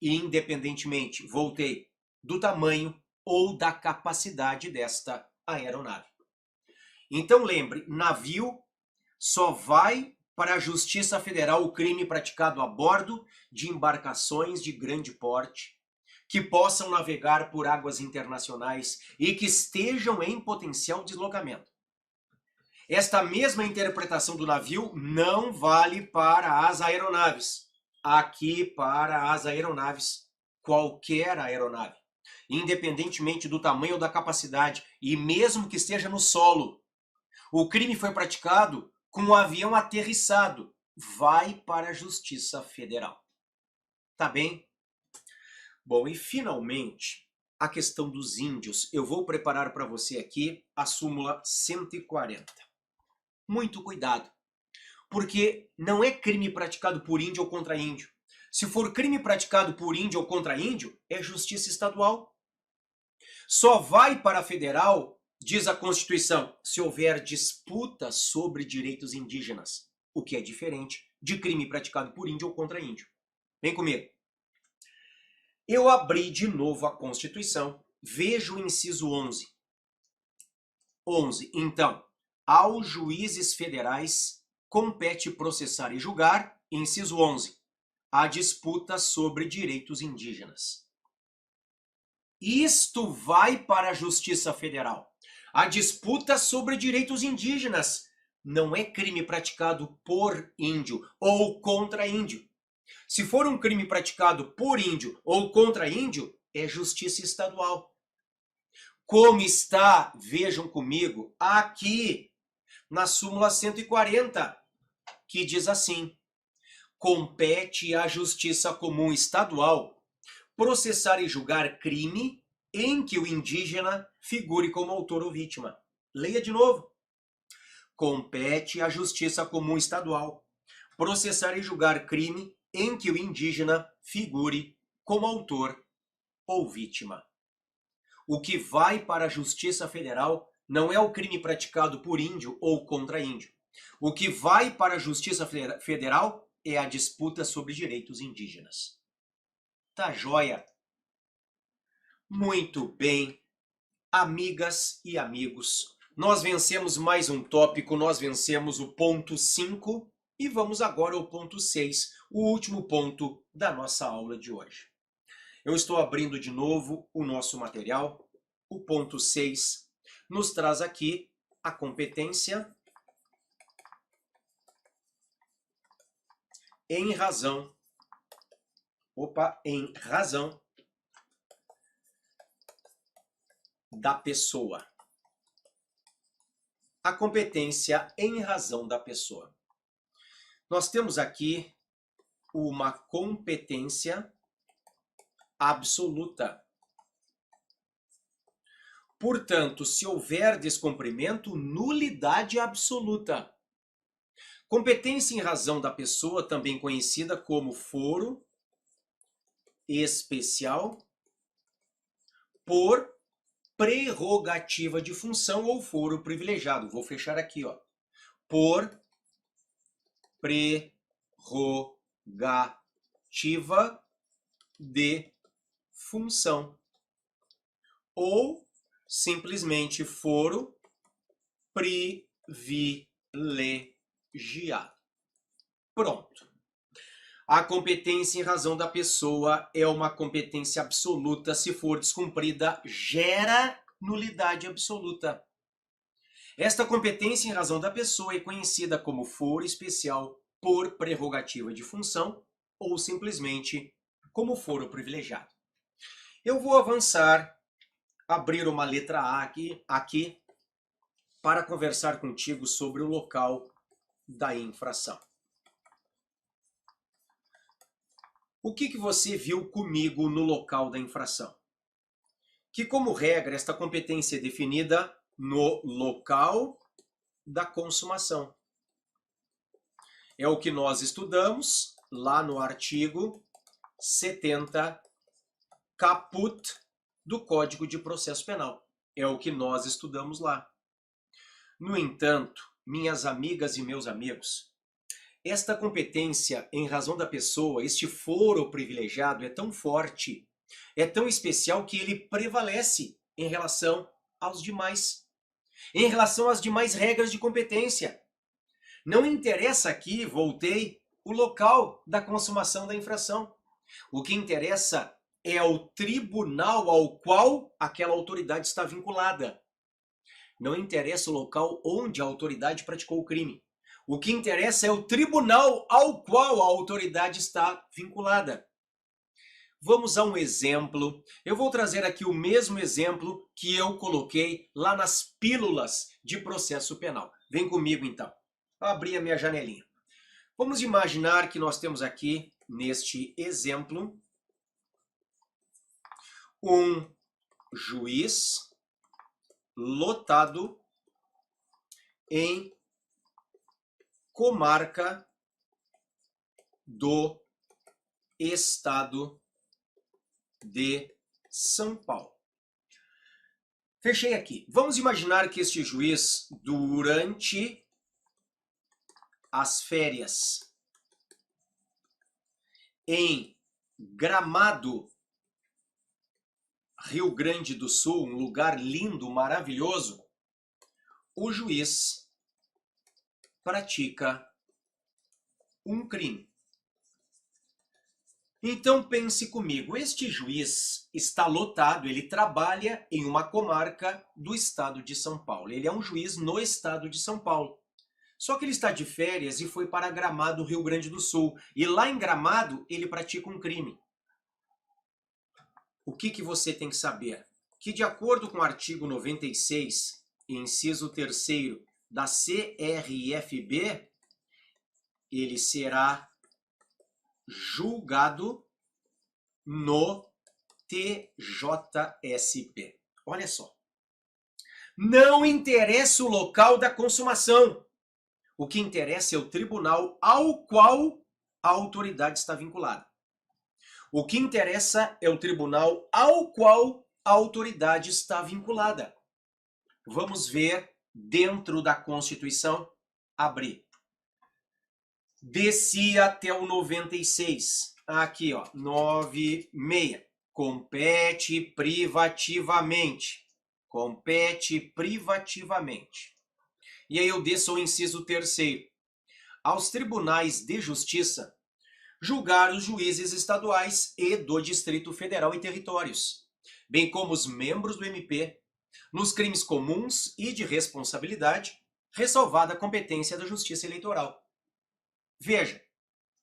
C: Independentemente, voltei, do tamanho ou da capacidade desta aeronave. Então lembre, navio só vai para a Justiça Federal o crime praticado a bordo de embarcações de grande porte, que possam navegar por águas internacionais e que estejam em potencial deslocamento. Esta mesma interpretação do navio não vale para as aeronaves. Aqui, para as aeronaves, qualquer aeronave, independentemente do tamanho ou da capacidade, e mesmo que esteja no solo, o crime foi praticado com um avião aterrissado, vai para a Justiça Federal. Tá bem? Bom, e finalmente, a questão dos índios. Eu vou preparar para você aqui a súmula 140. Muito cuidado, porque não é crime praticado por índio ou contra índio. Se for crime praticado por índio ou contra índio, é justiça estadual. Só vai para a federal, diz a Constituição, se houver disputa sobre direitos indígenas, o que é diferente de crime praticado por índio ou contra índio. Vem comigo. Eu abri de novo a Constituição, vejo o inciso 11. 11. Então, aos juízes federais compete processar e julgar, inciso 11, a disputa sobre direitos indígenas. Isto vai para a Justiça Federal. A disputa sobre direitos indígenas não é crime praticado por índio ou contra índio. Se for um crime praticado por índio ou contra índio, é justiça estadual. Como está, vejam comigo, aqui na súmula 140, que diz assim: compete à Justiça Comum Estadual processar e julgar crime em que o indígena figure como autor ou vítima. Leia de novo. Compete à Justiça Comum Estadual processar e julgar crime em que o indígena figure como autor ou vítima. O que vai para a Justiça Federal não é o crime praticado por índio ou contra índio. O que vai para a Justiça Federal é a disputa sobre direitos indígenas. Tá joia? Muito bem, amigas e amigos. Nós vencemos mais um tópico, nós vencemos o ponto 5 e vamos agora ao ponto 6, o último ponto da nossa aula de hoje. Eu estou abrindo de novo o nosso material. O ponto 6 nos traz aqui a competência em razão da pessoa. A competência em razão da pessoa. Nós temos aqui uma competência absoluta. Portanto, se houver descumprimento, nulidade absoluta. Competência em razão da pessoa, também conhecida como foro especial por prerrogativa de função ou foro privilegiado. Vou fechar aqui, ó. Por prerrogativa de função ou simplesmente foro privilegiado. Pronto. A competência em razão da pessoa é uma competência absoluta. Se for descumprida, gera nulidade absoluta. Esta competência em razão da pessoa é conhecida como foro especial por prerrogativa de função ou simplesmente como foro privilegiado. Eu vou avançar, abrir uma letra A aqui para conversar contigo sobre o local da infração. O que você viu comigo no local da infração? Que, como regra, esta competência é definida no local da consumação. É o que nós estudamos lá no artigo 70 caput do Código de Processo Penal. É o que nós estudamos lá. No entanto, minhas amigas e meus amigos, esta competência em razão da pessoa, este foro privilegiado é tão forte, é tão especial que ele prevalece em relação aos demais. Em relação às demais regras de competência. Não interessa aqui, voltei, o local da consumação da infração. O que interessa é o tribunal ao qual aquela autoridade está vinculada. Não interessa o local onde a autoridade praticou o crime. O que interessa é o tribunal ao qual a autoridade está vinculada. Vamos a um exemplo. Eu vou trazer aqui o mesmo exemplo que eu coloquei lá nas pílulas de processo penal. Vem comigo então. Eu abri a minha janelinha. Vamos imaginar que nós temos aqui, neste exemplo, um juiz lotado em comarca do estado de São Paulo. Fechei aqui. Vamos imaginar que este juiz, durante as férias, em Gramado, Rio Grande do Sul, um lugar lindo, maravilhoso, o juiz pratica um crime. Então pense comigo, este juiz está lotado, ele trabalha em uma comarca do estado de São Paulo. Ele é um juiz no estado de São Paulo. Só que ele está de férias e foi para Gramado, Rio Grande do Sul. E lá em Gramado ele pratica um crime. O que você tem que saber? Que de acordo com o artigo 96, inciso 3º da CRFB, ele será julgado no TJSP. Olha só. Não interessa o local da consumação. O que interessa é o tribunal ao qual a autoridade está vinculada. O que interessa é o tribunal ao qual a autoridade está vinculada. Vamos ver dentro da Constituição. Abrir. Desci até o 96. Aqui, ó, 96. Compete privativamente. Compete privativamente. E aí eu desço ao inciso 3º. Aos tribunais de justiça julgar os juízes estaduais e do Distrito Federal e territórios, bem como os membros do MP, nos crimes comuns e de responsabilidade, ressalvada a competência da Justiça Eleitoral. Veja,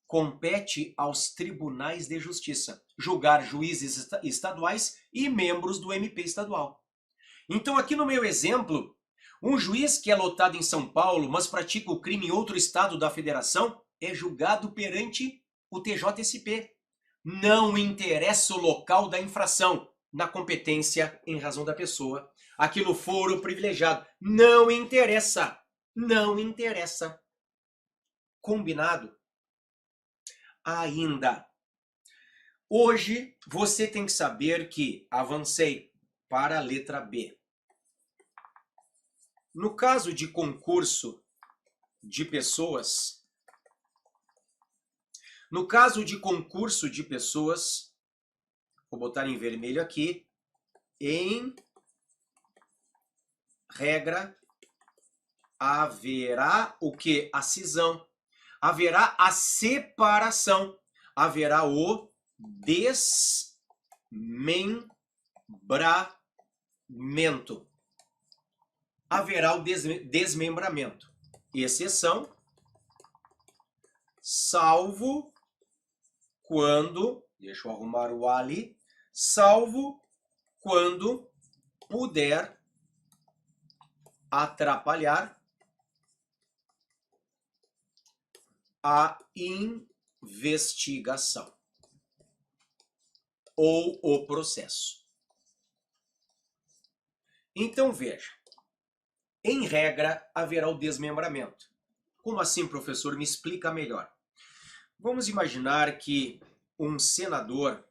C: compete aos tribunais de justiça julgar juízes estaduais e membros do MP estadual. Então, aqui no meu exemplo, um juiz que é lotado em São Paulo, mas pratica o crime em outro estado da federação, é julgado perante o TJSP. Não interessa o local da infração, na competência em razão da pessoa, aqui no foro privilegiado. Não interessa. Não interessa. Combinado? Ainda. Hoje você tem que saber que avancei para a letra B. No caso de concurso de pessoas, vou botar em vermelho aqui, em regra, haverá o que? A cisão. Haverá a separação. Haverá o desmembramento. Haverá o desmembramento. Exceção, salvo quando, deixa eu arrumar o A ali, salvo quando puder atrapalhar a investigação ou o processo. Então veja, em regra haverá o desmembramento. Como assim, professor? Me explica melhor. Vamos imaginar que um senador,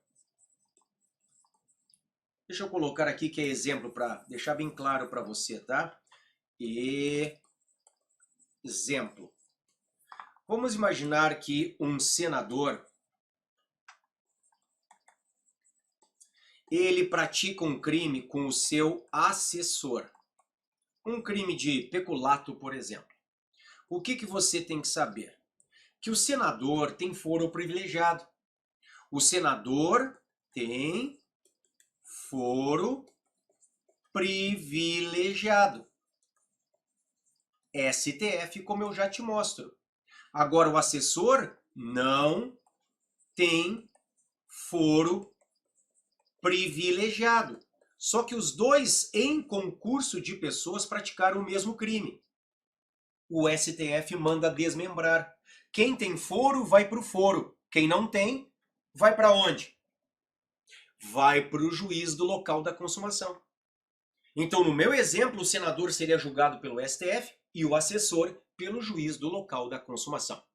C: deixa eu colocar aqui que é exemplo para deixar bem claro para você, tá? Exemplo. Vamos imaginar que um senador, ele pratica um crime com o seu assessor. Um crime de peculato, por exemplo. O que você tem que saber? Que o senador tem foro privilegiado. O senador tem foro privilegiado. STF, como eu já te mostro. Agora, o assessor não tem foro privilegiado. Só que os dois, em concurso de pessoas, praticaram o mesmo crime. O STF manda desmembrar. Quem tem foro, vai para o foro. Quem não tem, vai para onde? Vai para o juiz do local da consumação. Então, no meu exemplo, o senador seria julgado pelo STF e o assessor pelo juiz do local da consumação.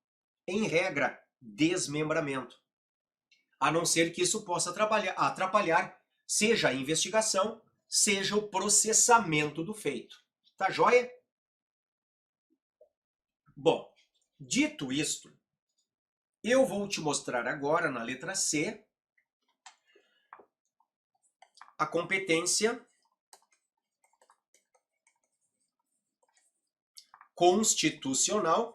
C: Em regra, desmembramento. A não ser que isso possa atrapalhar seja a investigação, seja o processamento do feito. Tá joia? Bom, dito isto, eu vou te mostrar agora na letra C a competência constitucional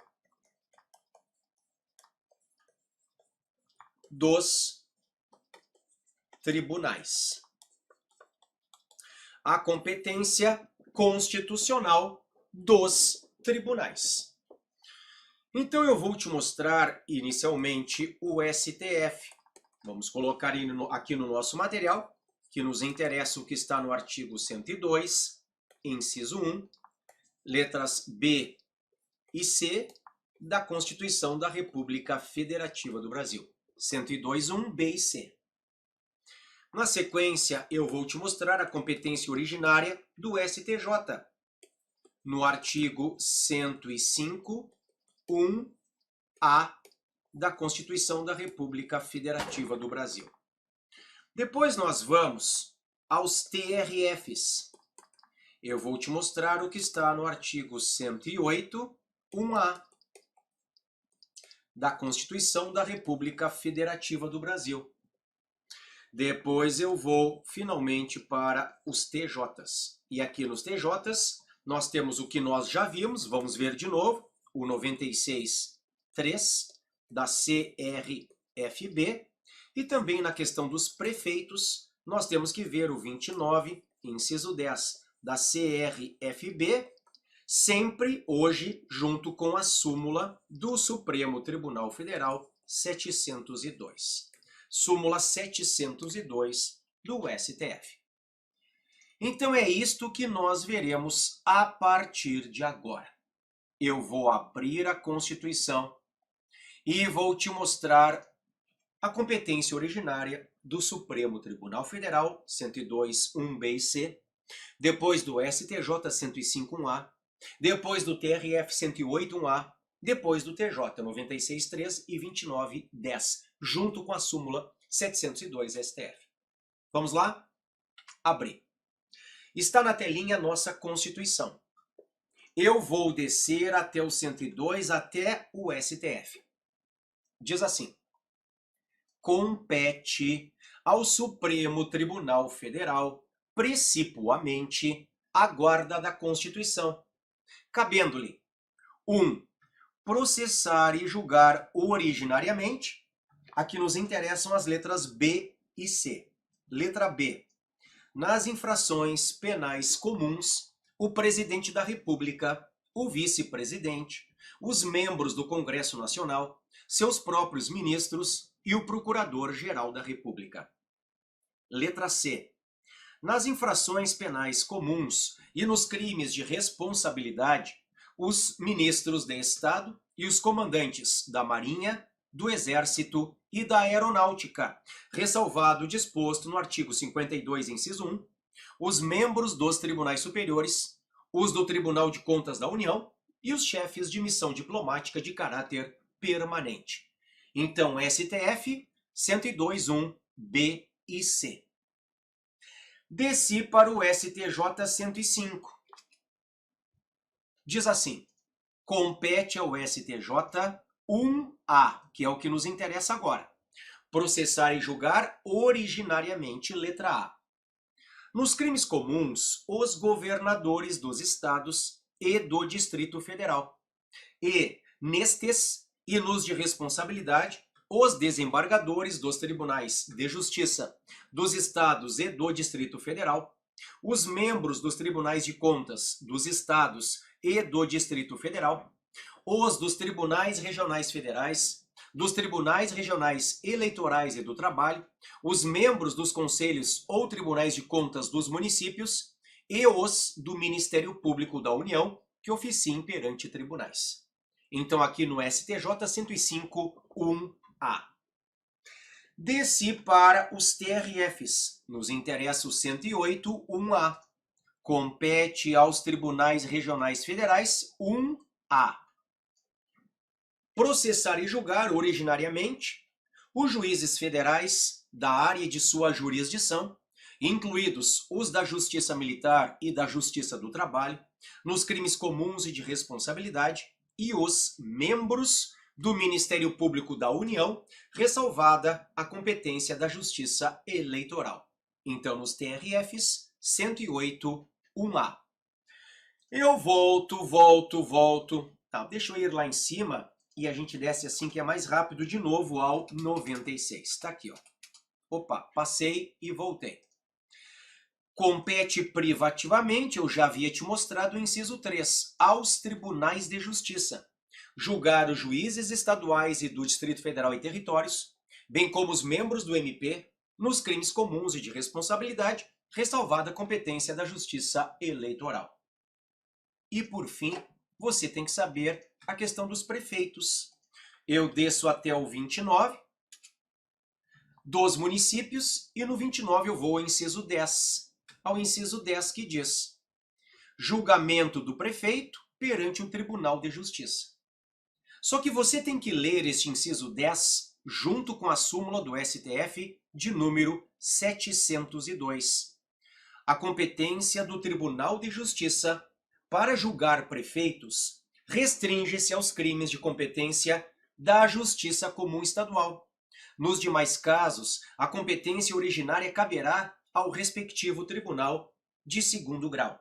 C: dos tribunais. A competência constitucional dos tribunais. Então eu vou te mostrar inicialmente o STF. Vamos colocar aqui no nosso material, que nos interessa o que está no artigo 102, inciso 1, letras B e C da Constituição da República Federativa do Brasil. 102.1, B e C. Na sequência, eu vou te mostrar a competência originária do STJ, no artigo 105, 1A da Constituição da República Federativa do Brasil. Depois nós vamos aos TRFs. Eu vou te mostrar o que está no artigo 108, 1A da Constituição da República Federativa do Brasil. Depois eu vou finalmente para os TJs. E aqui nos TJs nós temos o que nós já vimos, vamos ver de novo, o 96.3 da CRFB. E também na questão dos prefeitos, nós temos que ver o 29, inciso 10 da CRFB, sempre hoje junto com a súmula do Supremo Tribunal Federal 702. Súmula 702 do STF. Então é isto que nós veremos a partir de agora. Eu vou abrir a Constituição e vou te mostrar a competência originária do Supremo Tribunal Federal 102.1b e c, depois do STJ 105.1a, depois do TRF 108.1a, depois do TJ 96.3 e 29.10, junto com a súmula 702 STF. Vamos lá? Abrir. Está na telinha nossa Constituição. Eu vou descer até o 102, até o STF. Diz assim: compete ao Supremo Tribunal Federal, precipuamente, a guarda da Constituição, cabendo-lhe 1. Processar e julgar originariamente. Aqui nos interessam as letras B e C. Letra B. Nas infrações penais comuns, o presidente da República, o vice-presidente, os membros do Congresso Nacional, seus próprios ministros e o Procurador-Geral da República. Letra C. Nas infrações penais comuns e nos crimes de responsabilidade, os ministros de Estado e os comandantes da Marinha, do Exército e da Aeronáutica, ressalvado o disposto no artigo 52, inciso 1, os membros dos tribunais superiores, os do Tribunal de Contas da União e os chefes de missão diplomática de caráter permanente. Então, STF 102.1b e c. Desci para o STJ 105. Diz assim: compete ao STJ 1A, que é o que nos interessa agora, processar e julgar originariamente, letra A. Nos crimes comuns, os governadores dos estados e do Distrito Federal. E, nestes e nos de responsabilidade, os desembargadores dos tribunais de justiça dos estados e do Distrito Federal, os membros dos tribunais de contas dos estados e do Distrito Federal, os dos tribunais regionais federais, dos tribunais regionais eleitorais e do trabalho, os membros dos conselhos ou tribunais de contas dos municípios e os do Ministério Público da União que oficiem perante tribunais. Então aqui no STJ 105.1a. Desci para os TRFs. Nos interessa o 108.1a. Compete aos tribunais regionais federais 1A. Processar e julgar originariamente os juízes federais da área de sua jurisdição, incluídos os da Justiça Militar e da Justiça do Trabalho, nos crimes comuns e de responsabilidade, e os membros do Ministério Público da União, ressalvada a competência da Justiça Eleitoral. Então, nos TRFs 108.1a. Eu volto. Tá, deixa eu ir lá em cima e a gente desce assim que é mais rápido de novo ao 96. Tá aqui, ó. Opa, passei e voltei. Compete privativamente, eu já havia te mostrado o inciso 3, aos tribunais de justiça, julgar os juízes estaduais e do Distrito Federal e territórios, bem como os membros do MP, nos crimes comuns e de responsabilidade, ressalvada a competência da Justiça Eleitoral. E, por fim, você tem que saber a questão dos prefeitos. Eu desço até o 29, dos municípios, e no 29 eu vou ao inciso 10. Ao inciso 10 que diz: julgamento do prefeito perante o Tribunal de Justiça. Só que você tem que ler este inciso 10 junto com a súmula do STF de número 702. A competência do Tribunal de Justiça para julgar prefeitos restringe-se aos crimes de competência da Justiça Comum Estadual. Nos demais casos, a competência originária caberá ao respectivo tribunal de segundo grau.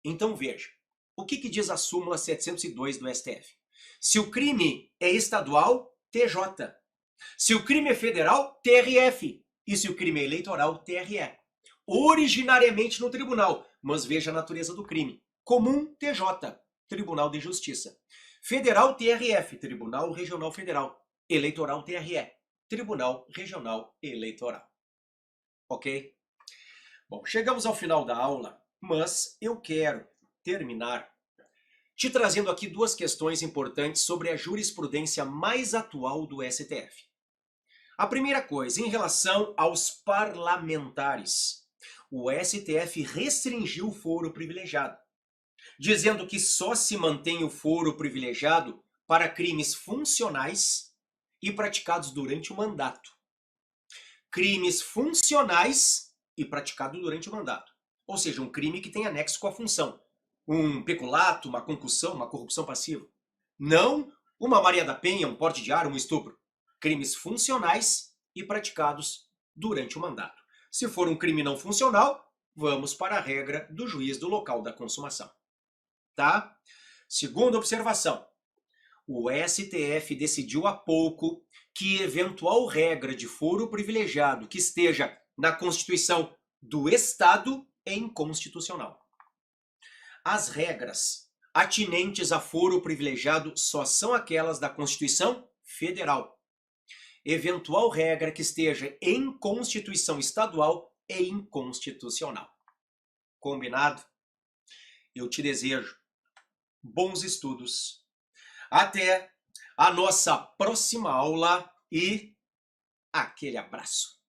C: Então veja, o que diz a súmula 702 do STF? Se o crime é estadual, TJ. Se o crime é federal, TRF. E se o crime é eleitoral, TRE. Originariamente no tribunal, mas veja a natureza do crime. Comum, TJ, Tribunal de Justiça. Federal, TRF, Tribunal Regional Federal. Eleitoral, TRE, Tribunal Regional Eleitoral. Ok? Bom, chegamos ao final da aula, mas eu quero terminar te trazendo aqui duas questões importantes sobre a jurisprudência mais atual do STF. A primeira coisa, em relação aos parlamentares. O STF restringiu o foro privilegiado, dizendo que só se mantém o foro privilegiado para crimes funcionais e praticados durante o mandato. Crimes funcionais e praticados durante o mandato. Ou seja, um crime que tem anexo com a função. Um peculato, uma concussão, uma corrupção passiva. Não uma Maria da Penha, um porte de arma, um estupro. Crimes funcionais e praticados durante o mandato. Se for um crime não funcional, vamos para a regra do juiz do local da consumação. Tá? Segunda observação. O STF decidiu há pouco que eventual regra de foro privilegiado que esteja na Constituição do Estado é inconstitucional. As regras atinentes a foro privilegiado só são aquelas da Constituição Federal. Eventual regra que esteja em Constituição Estadual é inconstitucional. Combinado? Eu te desejo bons estudos. Até a nossa próxima aula e aquele abraço.